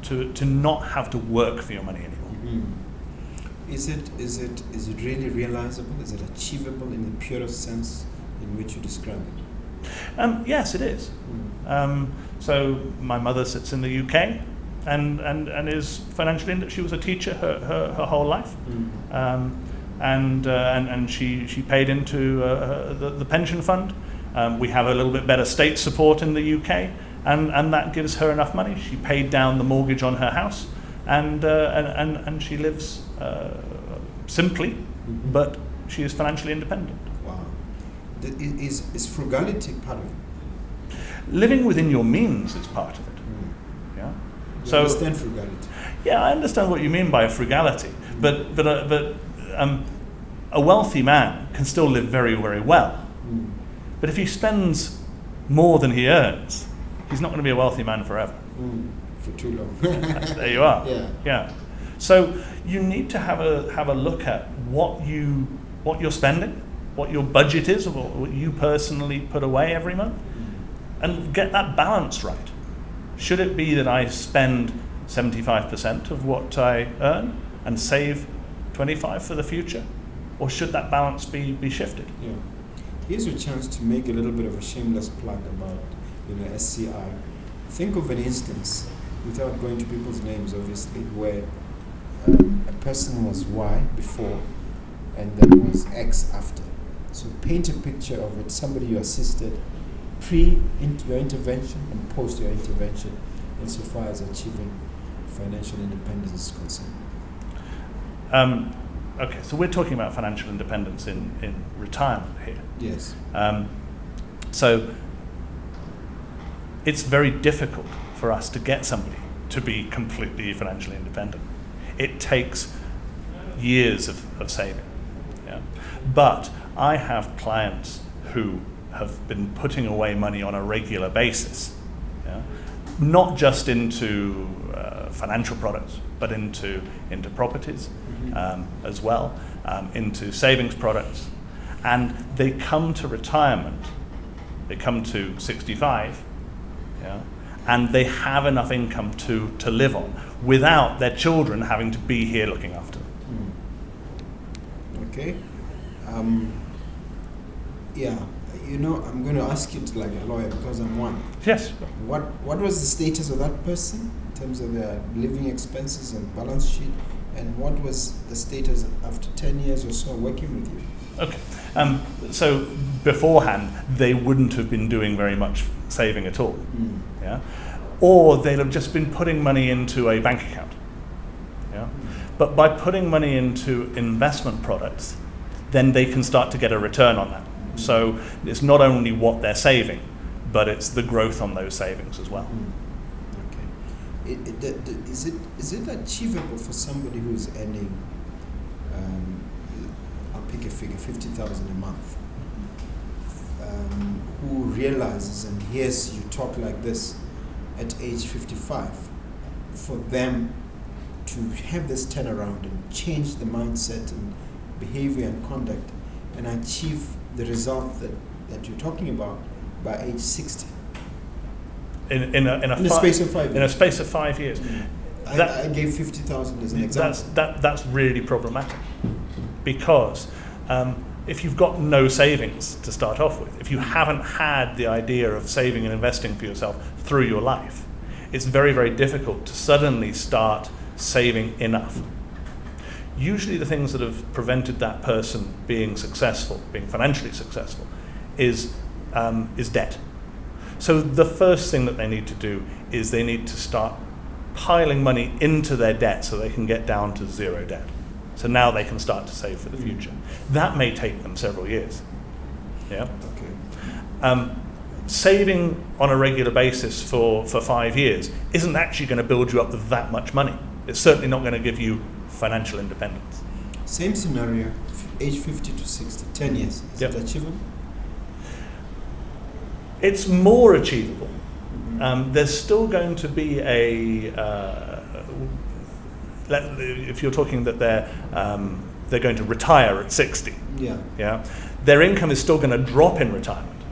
to not have to work for your money anymore. Is it really realizable? Is it achievable in the purest sense in which you describe it? Yes, it is. So my mother sits in the UK and is financially. She was a teacher her whole life, and she paid into the pension fund. We have a little bit better state support in the UK, and that gives her enough money. She paid down the mortgage on her house, and she lives simply, but she is financially independent. Wow. Is frugality part of it? Living within your means is part of it. Yeah. You understand frugality? Yeah, I understand what you mean by frugality, but a wealthy man can still live very, very well. But if he spends more than he earns, he's not going to be a wealthy man forever. For too long. There you are. Yeah. So you need to have a look at what you're spending, what your budget is, or what you personally put away every month, and get that balance right. Should it be that I spend 75% of what I earn and save 25 for the future? Or should that balance be shifted? Yeah. Here's your chance to make a little bit of a shameless plug about SCI. Think of an instance, without going to people's names obviously, where a person was Y before and then was X after. So paint a picture of it, somebody you assisted your intervention and post your intervention insofar as achieving financial independence is concerned. Okay, so we're talking about financial independence in retirement here. Yes. So it's very difficult for us to get somebody to be completely financially independent. It takes years of saving. Yeah? But I have clients who have been putting away money on a regular basis, yeah? Not just into financial products, but into properties as well, into savings products. And they come to retirement, they come to 65, yeah, and they have enough income to live on without their children having to be here looking after them. Okay. Yeah, I'm going to ask you to, like a lawyer, because I'm one. Yes. What was the status of that person in terms of their living expenses and balance sheet, and what was the status after 10 years or so working with you? Okay. So beforehand, they wouldn't have been doing very much saving at all. Yeah. Or they'd have just been putting money into a bank account. Yeah. But by putting money into investment products, then they can start to get a return on that. So it's not only what they're saving, but it's the growth on those savings as well. Okay. Is it achievable for somebody who's earning, I'll pick a figure, 50,000 a month, who realizes and hears you talk like this at age 55, for them to have this turnaround and change the mindset and behavior and conduct and achieve the result that you're talking about by age 60? In a space of 5 years. In a space of 5 years. I gave 50,000 as an example. That's really problematic, because if you've got no savings to start off with, if you haven't had the idea of saving and investing for yourself through your life, it's very, very difficult to suddenly start saving enough. Usually the things that have prevented that person being successful, being financially successful, is debt. So the first thing that they need to do is they need to start piling money into their debt so they can get down to zero debt. So now they can start to save for the future. That may take them several years. Yeah. Okay. Saving on a regular basis for 5 years isn't actually going to build you up with that much money. It's certainly not going to give you financial independence. Same scenario, age 50 to 60, 10 years. Is it achievable? It's more achievable. There's still going to be if you're talking that they're going to retire at 60. Yeah. Their income is still going to drop in retirement,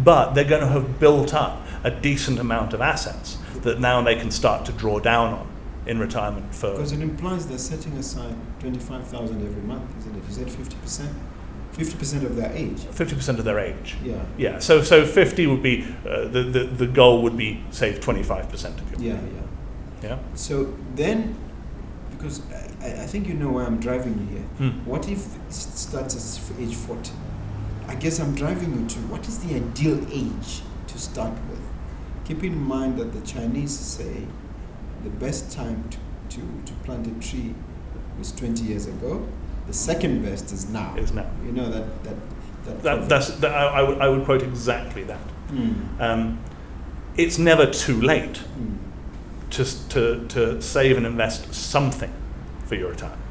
but they're going to have built up a decent amount of assets that now they can start to draw down on in retirement for. Because it implies they're setting aside 25,000 every month, isn't it? Is that 50%? 50% of their age. 50% of their age. Yeah. Yeah. So 50 would be the goal would be save 25% of your. Yeah. So then, because I think you know where I'm driving you here. What if it starts at age 40? I guess I'm driving you to what is the ideal age to start with? Keep in mind that the Chinese say the best time to plant a tree was 20 years ago. The second best is now. You know that I would quote exactly that. It's never too late to save and invest something for your retirement.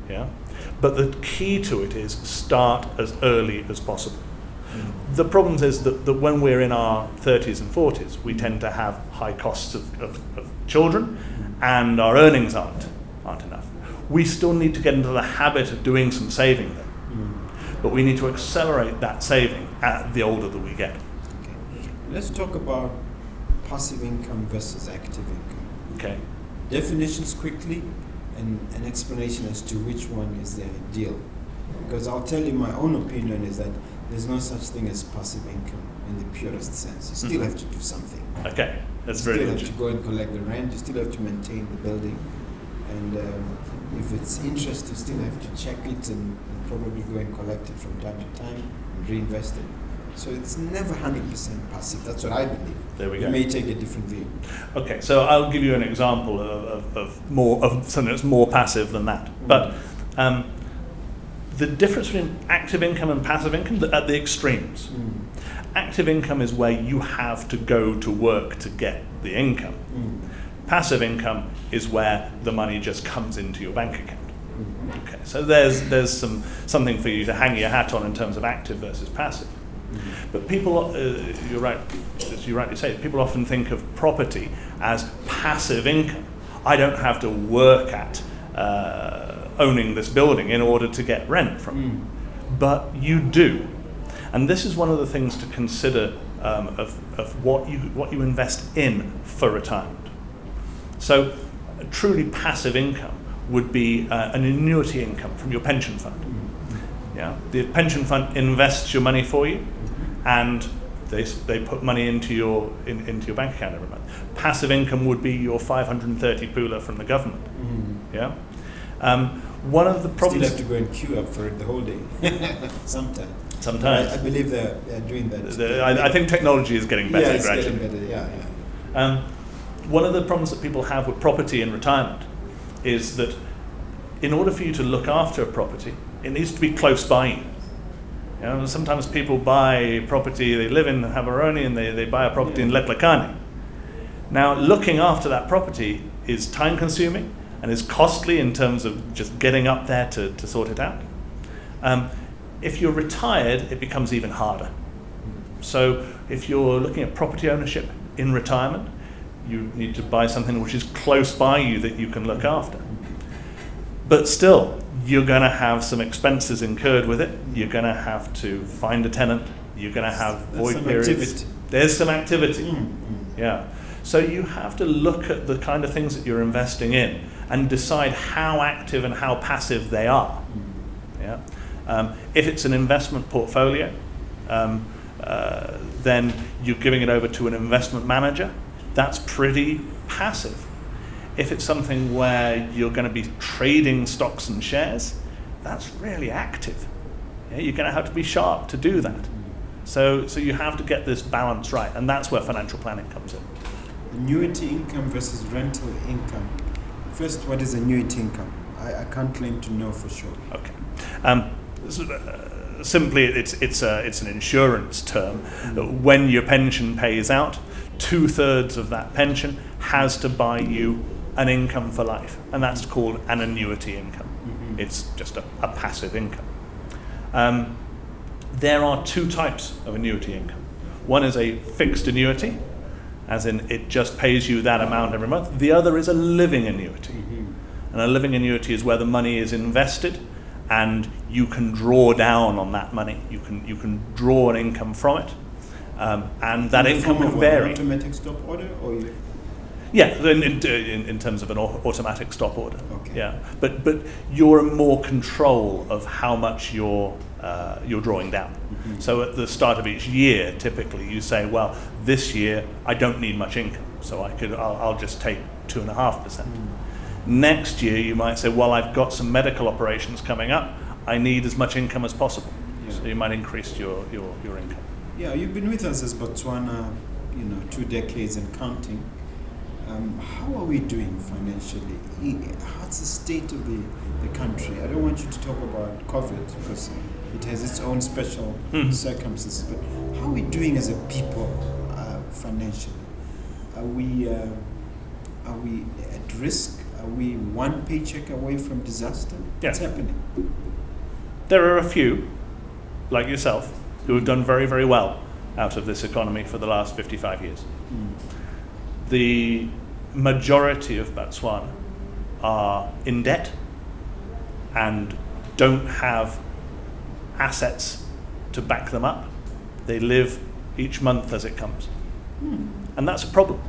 Yeah, but the key to it is start as early as possible. The problem is that when we're in our 30s and 40s, we tend to have high costs of children, and our earnings aren't enough. We still need to get into the habit of doing some saving then, but we need to accelerate that saving the older that we get. Okay. Let's talk about passive income versus active income. Okay. Definitions quickly, and an explanation as to which one is the ideal. Because I'll tell you, my own opinion is that there's no such thing as passive income in the purest sense. You still have to do something. Okay, that's you very still have interesting. to go and collect the rent. You still have to maintain the building, and if it's interest, you still have to check it and probably go and collect it from time to time and reinvest it. So it's never 100% passive. That's what I believe. There we go. You may take a different view. Okay, so I'll give you an example of something that's more passive than that. But the difference between active income and passive income at the extremes. Active income is where you have to go to work to get the income. Passive income is where the money just comes into your bank account. Okay, so there's something for you to hang your hat on in terms of active versus passive. But people, you're right, as you rightly say, people often think of property as passive income. I don't have to work at owning this building in order to get rent from it. But you do. And this is one of the things to consider of what you invest in for retirement. So truly passive income would be an annuity income from your pension fund. Yeah, the pension fund invests your money for you, and they put money into your bank account every month. Passive income would be your 530 pula from the government. Yeah, one of the problems. Still have to go and queue up for it the whole day. Sometimes. I believe they're doing that. I think technology is getting better gradually. Getting better. Yeah. One of the problems that people have with property in retirement is that in order for you to look after a property, it needs to be close by you. You know, sometimes people buy property, they live in Habaroni and they buy a property in Letlakane. Now, looking after that property is time consuming and is costly in terms of just getting up there to sort it out. If you're retired, it becomes even harder. So if you're looking at property ownership in retirement, you need to buy something which is close by you that you can look after. But still, you're going to have some expenses incurred with it. You're going to have to find a tenant. You're going to have void periods. Activity. There's some activity. Yeah. So you have to look at the kind of things that you're investing in and decide how active and how passive they are. Yeah. If it's an investment portfolio, then you're giving it over to an investment manager. That's pretty passive. If it's something where you're going to be trading stocks and shares, that's really active. Yeah, you're going to have to be sharp to do that. So you have to get this balance right, and that's where financial planning comes in. Annuity income versus rental income. First, what is annuity income? I can't claim to know for sure. Okay. Simply, it's an insurance term. When your pension pays out, 2/3 of that pension has to buy you an income for life, and that's called an annuity income. It's just a passive income. There are two types of annuity income. One is a fixed annuity, as in it just pays you that amount every month. The other is a living annuity. And a living annuity is where the money is invested and you can draw down on that money. You can draw an income from it. And that income can vary. An automatic stop order, or you? Yeah, in terms of an automatic stop order. Okay. Yeah, but you're in more control of how much you're drawing down. So at the start of each year, typically you say, well, this year I don't need much income, so I'll just take 2.5%. Next year you might say, well, I've got some medical operations coming up. I need as much income as possible. Yeah. So you might increase your income. Yeah, you've been with us as Botswana, 2 decades and counting. How are we doing financially? What's the state of the country? I don't want you to talk about COVID because it has its own special circumstances, but how are we doing as a people financially? Are we at risk? Are we one paycheck away from disaster? What's happening? There are a few, like yourself, who have done very, very well out of this economy for the last 55 years. The majority of Botswana are in debt and don't have assets to back them up. They live each month as it comes. And that's a problem.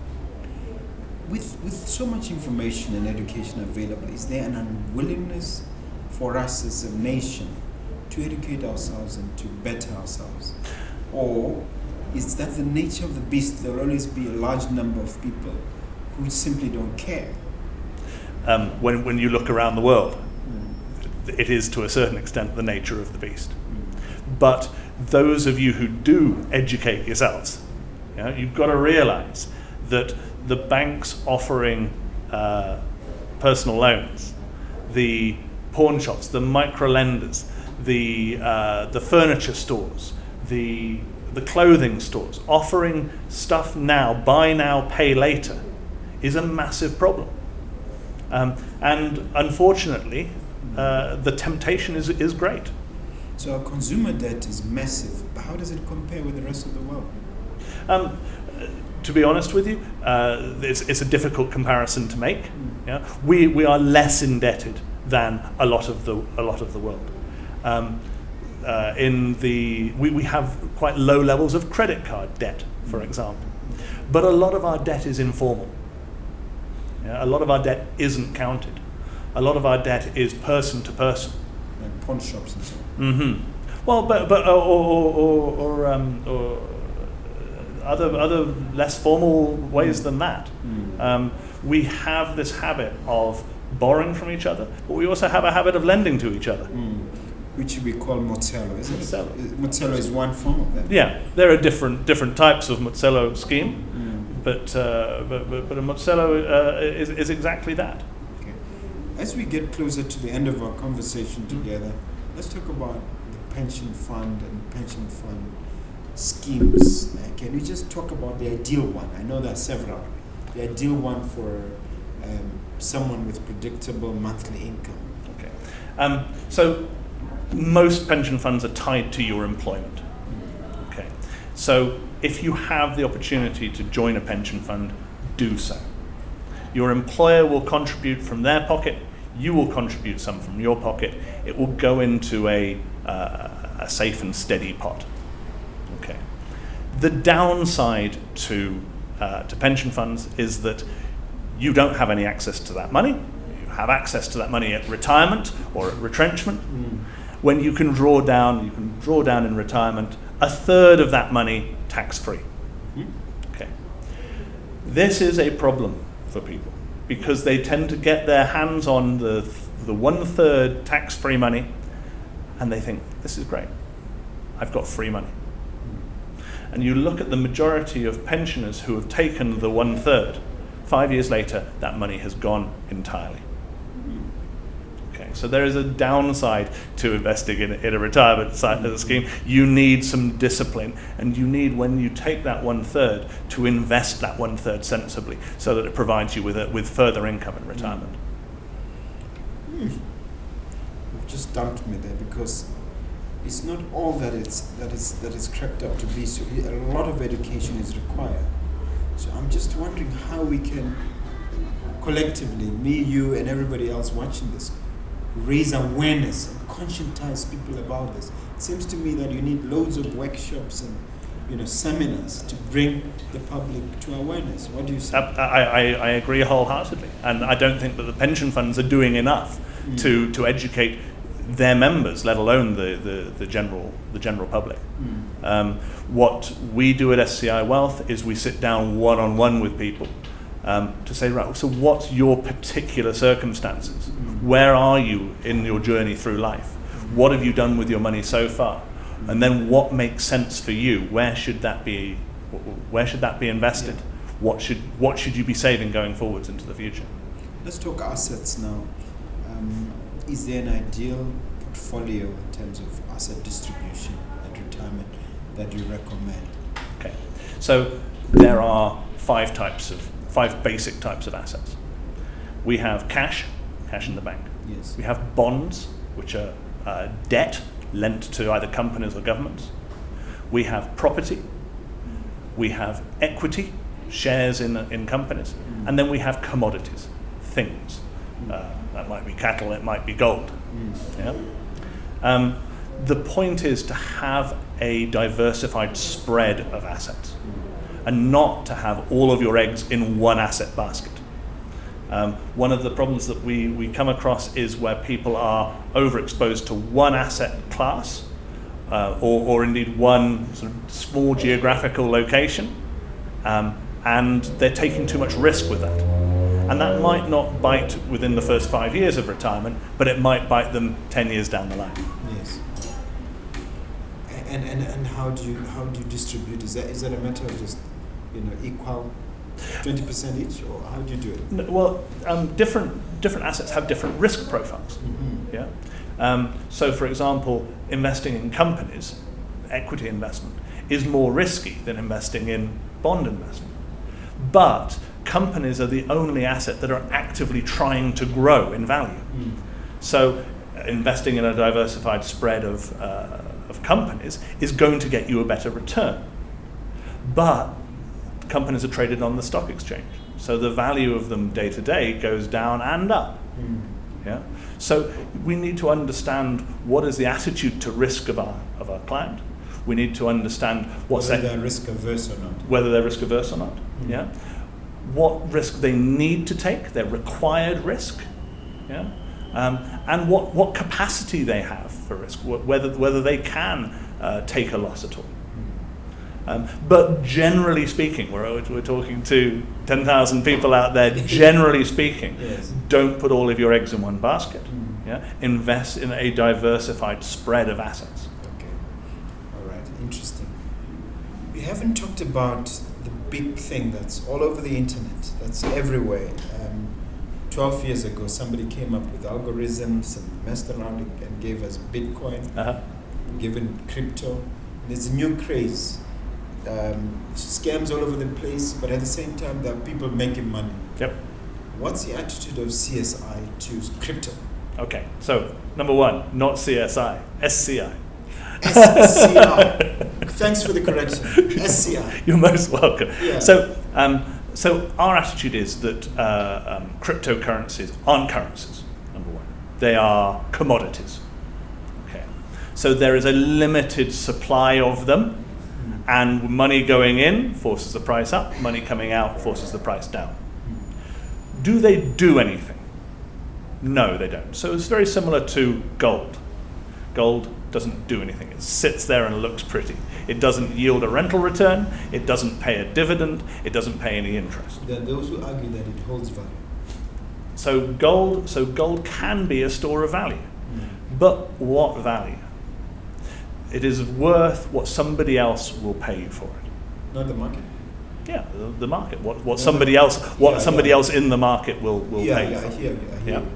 With so much information and education available, is there an unwillingness for us as a nation to educate ourselves and to better ourselves? Or is that the nature of the beast? There will always be a large number of people who simply don't care. When you look around the world, it is to a certain extent the nature of the beast. But those of you who do educate yourselves, you've got to realize that the banks offering personal loans, the pawn shops, the micro lenders, the furniture stores, the clothing stores offering stuff now, buy now, pay later, is a massive problem. And unfortunately, the temptation is great. So our consumer debt is massive, but how does it compare with the rest of the world? To be honest with you, it's a difficult comparison to make. Yeah? We are less indebted than a lot of the world. We have quite low levels of credit card debt, for example, but a lot of our debt is informal. A lot of our debt isn't counted. A lot of our debt is person to person. Like pawn shops and so on. Mm-hmm. Well, or other less formal ways than that. We have this habit of borrowing from each other, but we also have a habit of lending to each other. Which we call Motsello, isn't Motsello. it? Motsello is one form of that. Yeah, there are different types of Motsello scheme, but a Motsello is exactly that. Okay. As we get closer to the end of our conversation together, let's talk about the pension fund and pension fund schemes. Can we just talk about the ideal one? I know there are several. The ideal one for someone with predictable monthly income. Okay. So most pension funds are tied to your employment. Okay. So if you have the opportunity to join a pension fund, do so. Your employer will contribute from their pocket. You will contribute some from your pocket. It will go into a safe and steady pot. Okay. The downside to pension funds is that you don't have any access to that money. You have access to that money at retirement or at retrenchment. When you can draw down in retirement a third of that money tax-free. Okay. This is a problem for people because they tend to get their hands on the 1/3 tax-free money and they think, this is great, I've got free money. And you look at the majority of pensioners who have taken the 1/3, 5 years later, that money has gone entirely. Okay, so there is a downside to investing in a retirement scheme. You need some discipline, and you need, when you take that 1/3, to invest that 1/3 sensibly, so that it provides you with further income in retirement. You've just dumped me there, because it's not all that is cracked up to be. So a lot of education is required. So I'm just wondering how we can collectively, me, you, and everybody else watching this, raise awareness and conscientize people about this. It seems to me that you need loads of workshops and seminars to bring the public to awareness. What do you say? I agree wholeheartedly, and I don't think that the pension funds are doing enough to educate their members, let alone the general public. What we do at SCI Wealth is we sit down one-on-one with people to say, right, so what's your particular circumstances? Where are you in your journey through life? What have you done with your money so far? And then what makes sense for you? Where should that be invested? What should you be saving going forwards into the future? Let's talk assets now. Is there an ideal portfolio in terms of asset distribution at retirement that you recommend? Okay, so there are five basic types of assets. We have cash in the bank. Yes. We have bonds, which are debt lent to either companies or governments. We have property. We have equity, shares in companies. And then we have commodities, things. That might be cattle, it might be gold. Yeah? The point is to have a diversified spread of assets. and not to have all of your eggs in one asset basket. One of the problems that we come across is where people are overexposed to one asset class, or indeed one sort of small geographical location, and they're taking too much risk with that. And that might not bite within the first 5 years of retirement, but it might bite them 10 years down the line. Yes. And how do you distribute? Is that a matter of just equal 20% each, or how do you do it? No, well, different assets have different risk profiles. Mm-hmm. Yeah. So, for example, investing in companies, equity investment, is more risky than investing in bond investment. But companies are the only asset that are actively trying to grow in value. Mm. So, investing in a diversified spread of companies is going to get you a better return. But companies are traded on the stock exchange, so the value of them day to day goes down and up. Mm. Yeah. So we need to understand what is the attitude to risk of our client. We need to understand whether they're risk averse or not. Whether they're risk averse or not. Mm. Yeah. What risk they need to take, their required risk. Yeah. And what capacity they have for risk, whether they can take a loss at all. But generally speaking, we're talking to 10,000 people out there, generally speaking, yes. Don't put all of your eggs in one basket. Mm. Yeah? Invest in a diversified spread of assets. Okay. All right. Interesting. We haven't talked about the big thing that's all over the internet, that's everywhere. 12 years ago, somebody came up with algorithms and messed around and gave us Bitcoin, given crypto. And there's a new craze. Scams all over the place, but at the same time, there are people making money. Yep. What's the attitude of CSI to crypto? Okay, so number one, not CSI, SCI. SCI. Thanks for the correction. SCI. You're most welcome. Yeah. So our attitude is that cryptocurrencies aren't currencies, number one. They are commodities. Okay. So there is a limited supply of them, and money going in forces the price up, money coming out forces the price down. Do they do anything? No, they don't. So it's very similar to gold. Gold doesn't do anything. It sits there and looks pretty. It doesn't yield a rental return. It doesn't pay a dividend. It doesn't pay any interest. There are those who argue that it holds value. So gold can be a store of value. But what value? It is worth what somebody else will pay you for it. Not the market. Yeah, the market. What somebody else else in the market will pay you for. I hear you.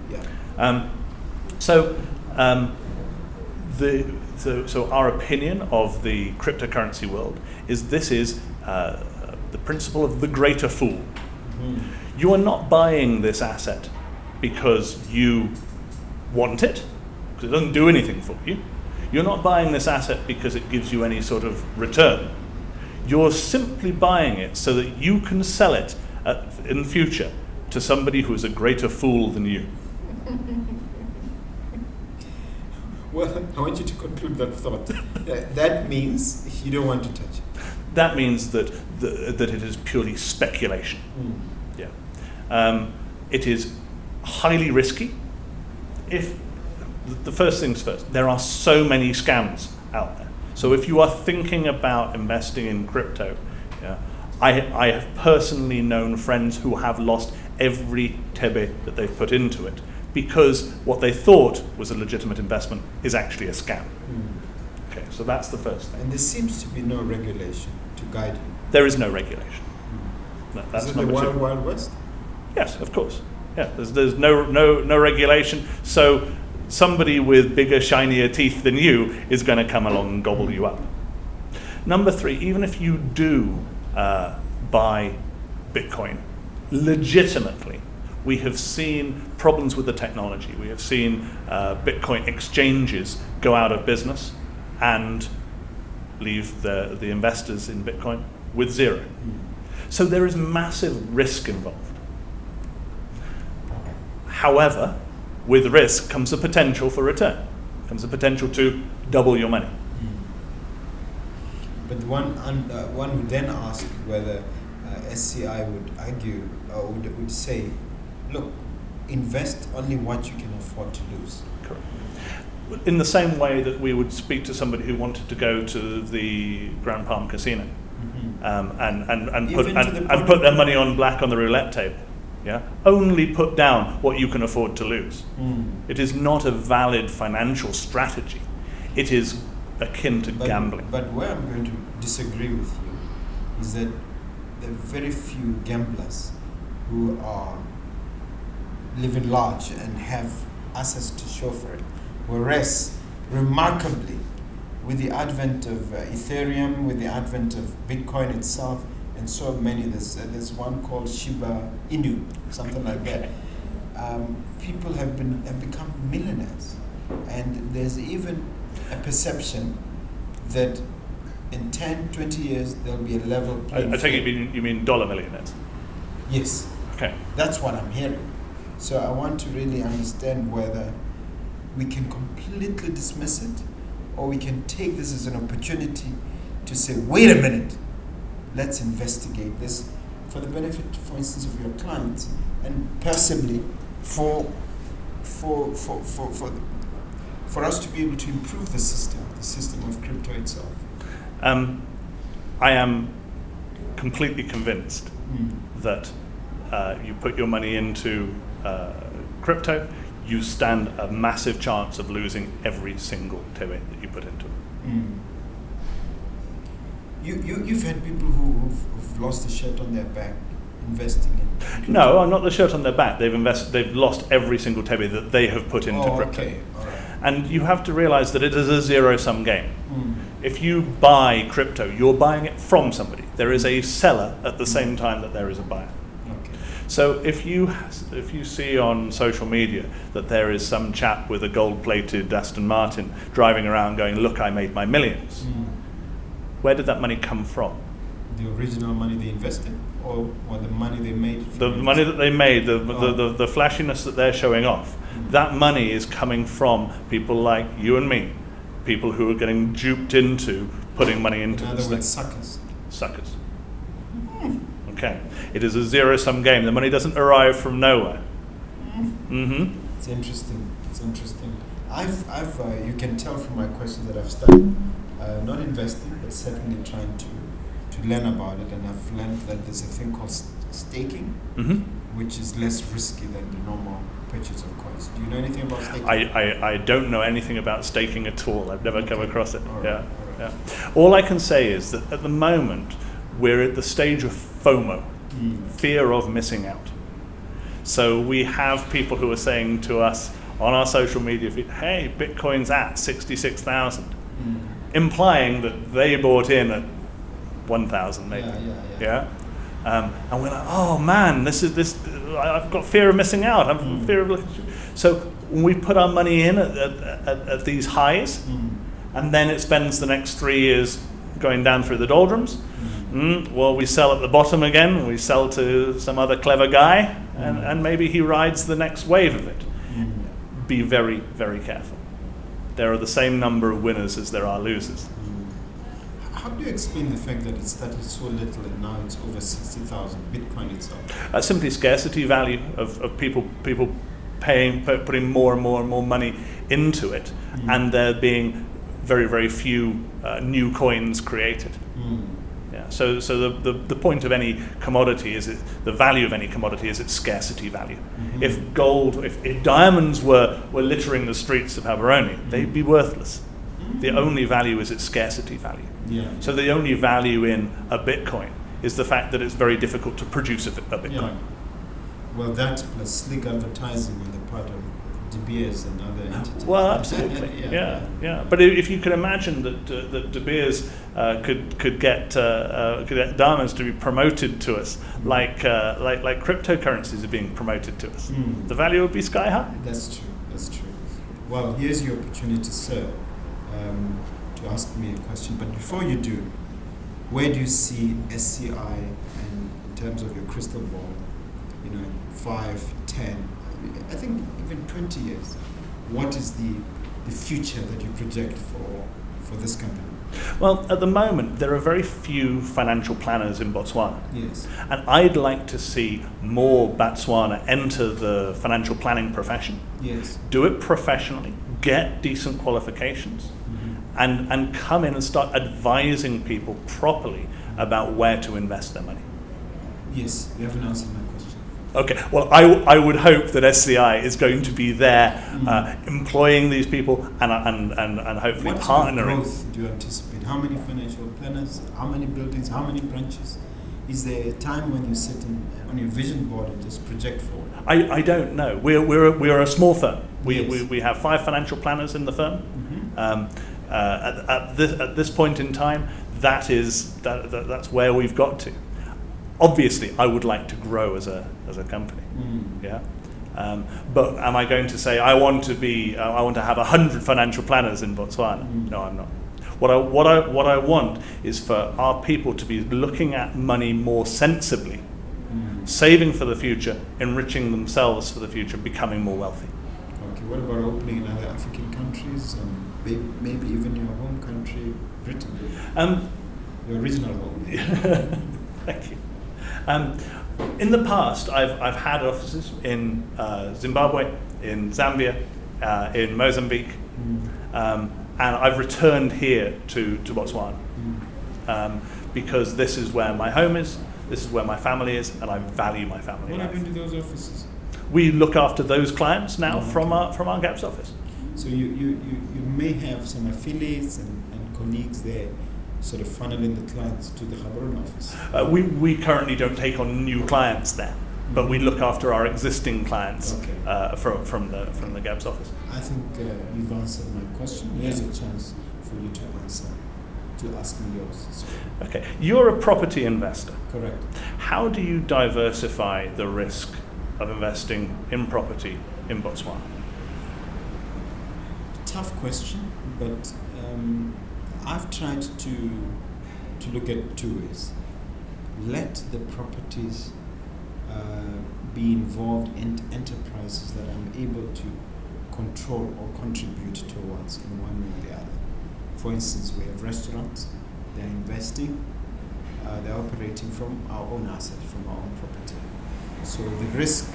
So our opinion of the cryptocurrency world is this is the principle of the greater fool. Mm. You are not buying this asset because you want it, because it doesn't do anything for you. You're not buying this asset because it gives you any sort of return. You're simply buying it so that you can sell it in the future to somebody who is a greater fool than you. Well, I want you to conclude that thought. That means you don't want to touch it. That means that it is purely speculation. Mm. Yeah, it is highly risky. If the first things first, there are so many scams out there. So if you are thinking about investing in crypto, yeah, I have personally known friends who have lost every tebe that they've put into it because what they thought was a legitimate investment is actually a scam. Mm. Okay, so that's the first thing. And there seems to be no regulation to guide you. There is no regulation. Mm. That's is it the wild, wild west? Yes, of course. Yeah, there's no regulation. So somebody with bigger, shinier teeth than you is going to come along and gobble you up. Number three, even if you do buy Bitcoin legitimately, we have seen problems with the technology. We have seen Bitcoin exchanges go out of business and leave the investors in Bitcoin with zero. Mm. So there is massive risk involved. However, with risk comes the potential for return, comes the potential to double your money. But one would then ask whether SCI would argue or would say, look, invest only what you can afford to lose. Correct. In the same way that we would speak to somebody who wanted to go to the Grand Palm Casino and put their money on black on the roulette table. Yeah, only put down what you can afford to lose. It is not a valid financial strategy. It is akin to gambling. But where I'm going to disagree with you is that there are very few gamblers who are living large and have assets to show for it. Whereas, remarkably, with the advent of Ethereum, with the advent of Bitcoin itself, and so many, there's one called Shiba Inu, something like that. People have become millionaires, and there's even a perception that in 10, 20 years there'll be a level playing I take it you mean dollar millionaires? Yes. Okay. That's what I'm hearing. So I want to really understand whether we can completely dismiss it, or we can take this as an opportunity to say, wait a minute, let's investigate this for the benefit, for instance, of your clients, and possibly for us to be able to improve the system of crypto itself. I am completely convinced that you put your money into crypto, you stand a massive chance of losing every single tebe that you put into it. You've had people who've lost the shirt on their back investing in crypto. No, I'm not the shirt on their back. They've lost every single tebe that they have put into crypto. Okay. All right. And you have to realize that it is a zero-sum game. If you buy crypto, you're buying it from somebody. There is a seller at the same time that there is a buyer. Okay. So if you see on social media that there is some chap with a gold-plated Aston Martin driving around going, look, I made my millions, where did that money come from? The original money they invested, or the money they made? The money that they made, the flashiness that they're showing off, that money is coming from people like you and me, people who are getting duped into putting money into this thing. Suckers. Suckers. Okay. It is a zero-sum game. The money doesn't arrive from nowhere. It's interesting. I've you can tell from my questions that I've started not investing, but certainly trying to learn about it, and I've learned that there's a thing called staking, which is less risky than the normal purchase of coins. Do you know anything about staking? I don't know anything about staking at all. I've never come across it. All right. All I can say is that at the moment we're at the stage of FOMO, fear of missing out. So we have people who are saying to us on our social media feed, hey, Bitcoin's at 66,000, implying that they bought in at 1,000 maybe. Yeah. And we're like, oh man, I've got fear of missing out. I've fear of. So when we put our money in at these highs, and then it spends the next 3 years going down through the doldrums, well, we sell at the bottom again. We sell to some other clever guy, and maybe he rides the next wave of it. Be very, very careful. There are the same number of winners as there are losers. How do you explain the fact that it started so little and now it's over 60,000, Bitcoin itself? Simply scarcity value of people putting more and more money into it, and there being very, very few new coins created. Yeah. So the point of any commodity is the value of any commodity is its scarcity value. If gold, if diamonds were littering the streets of Habaroni, they'd be worthless. The only value is its scarcity value. Yeah. So the only value in a Bitcoin is the fact that it's very difficult to produce a Bitcoin. Yeah. Well, that plus slick advertising on the part of De Beers and other entities. Well, absolutely. yeah. But if you could imagine that De Beers could get diamonds to be promoted to us, like cryptocurrencies are being promoted to us, the value would be sky high. That's true. Well, here's your opportunity, sir, to ask me a question. But before you do, where do you see SCI in terms of your crystal ball? 5, 10, I think even 20 years. What is the future that you project for this company? Well, at the moment, there are very few financial planners in Botswana. Yes. And I'd like to see more Botswana enter the financial planning profession. Yes. Do it professionally, get decent qualifications, and come in and start advising people properly about where to invest their money. Yes, you haven't answered my question. Okay, well, I would hope that SCI is going to be there employing these people and hopefully what sort of partnering. growth do you anticipate? How many financial planners? How many buildings? How many branches? Is there a time when you sit on your vision board and just project forward? I don't know. We're a small firm. Yes. We have 5 financial planners in the firm. At this point in time, that's where we've got to. Obviously, I would like to grow as a company. Yeah. But am I going to say I want to have 100 financial planners in Botswana? No, I'm not. What I want is for our people to be looking at money more sensibly, saving for the future, enriching themselves for the future, becoming more wealthy. Okay. What about opening in other African countries and maybe even your home country, Britain? Your original home. Thank you. In the past, I've had offices in Zimbabwe, in Zambia, in Mozambique, and I've returned here to Botswana because this is where my home is, this is where my family is, and I value my family. What happened to those offices? We look after those clients now from our GAPS office. So you may have some affiliates and colleagues there sort of funneling the clients to the Gaborone office. We currently don't take on new clients there, but we look after our existing clients from the GAPS office. I think you've answered my question. Here's a chance for you to ask me yours. So. Okay, you're a property investor. Correct. How do you diversify the risk of investing in property in Botswana? Tough question, but I've tried to look at 2 ways. Let the properties be involved in enterprises that I'm able to control or contribute towards in one way or the other. For instance, we have restaurants, they're investing, they're operating from our own asset, from our own property. So the risk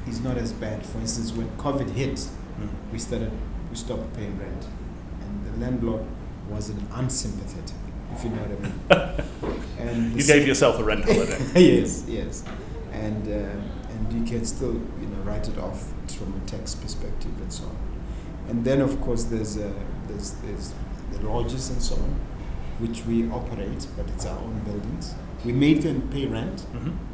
is not as bad. For instance, when COVID hit, we stopped paying rent. And the landlord wasn't unsympathetic, if you know what I mean. And you gave yourself a rent holiday. yes. And you can still write it off from a tax perspective and so on. And then of course there's the lodges and so on, which we operate, but it's our own buildings. We make them pay rent,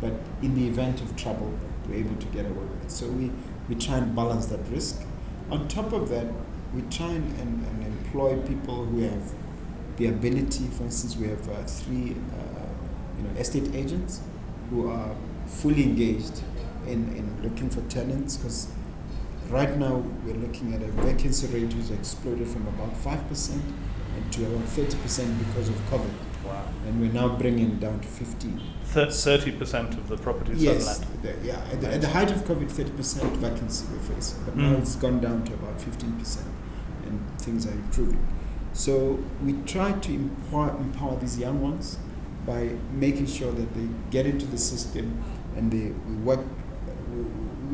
but in the event of trouble, we're able to get away with it. So we try and balance that risk. On top of that, we try and employ people who have the ability. For instance, we have 3 estate agents who are fully engaged in looking for tenants, because right now we're looking at a vacancy rate which exploded from about 5% to about 30% because of COVID. Wow. And we're now bringing it down to 15%. 30% of the properties on land. At the height of COVID, 30% vacancy we're facing, but now it's gone down to about 15%, and things are improving. So we try to empower these young ones by making sure that they get into the system, and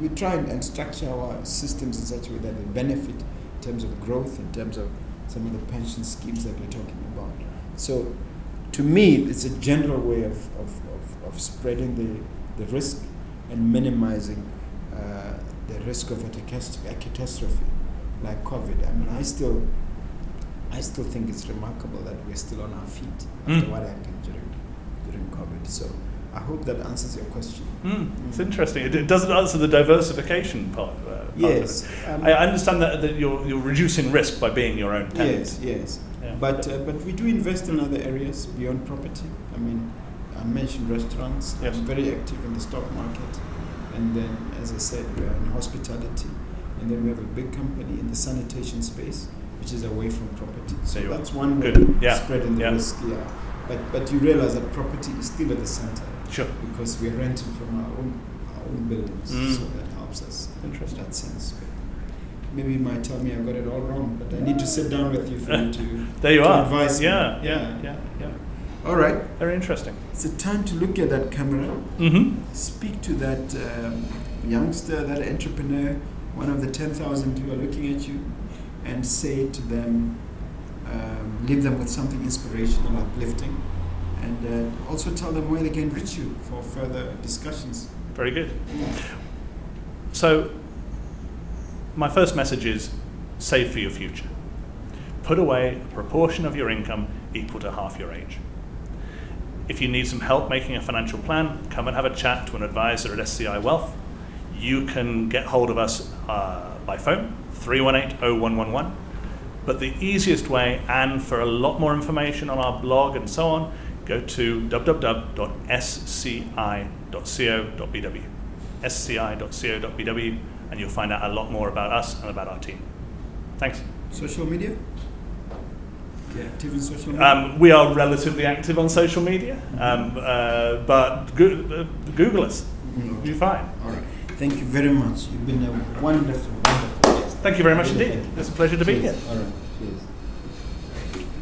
we try and structure our systems in such a way that they benefit in terms of growth, in terms of some of the pension schemes that we're talking about. So to me, it's a general way of spreading the risk and minimizing the risk of a catastrophe like COVID. I mean, I still think it's remarkable that we're still on our feet after what happened during COVID. So I hope that answers your question. It's interesting. It doesn't answer the diversification part. Yes. Of it. I understand that you're reducing risk by being your own tenant. Yes. Yeah. But we do invest in other areas beyond property. I mean, I mentioned restaurants. Yes. I'm very active in the stock market. And then, as I said, we are in hospitality. And then we have a big company in the sanitation space, which is away from property. So that's one way of spreading the risk. Yeah. But you realize that property is still at the center. Sure. Because we are renting from our own buildings. So that helps us in that sense. maybe you might tell me I got it all wrong, but I need to sit down with you for you to there you to are. advise me. Yeah. All right. Very interesting. It's a time to look at that camera. Mm-hmm. Speak to that youngster, that entrepreneur, one of the 10,000 who are looking at you, and say to them, leave them with something inspirational, uplifting, and also tell them where they can reach you for further discussions. Very good. So, my first message is save for your future. Put away a proportion of your income equal to half your age. If you need some help making a financial plan, come and have a chat to an advisor at SCI Wealth. You can get hold of us by phone, 318-0111. But the easiest way, and for a lot more information on our blog and so on, go to www.sci.co.bw. sci.co.bw, and you'll find out a lot more about us and about our team. Thanks. Social media? Yeah, active in social media? We are relatively active on social media, but Google us. You'll be fine. All right. Thank you very much. You've been a wonderful guest. Thank you very much indeed. It's a pleasure to be here. All right.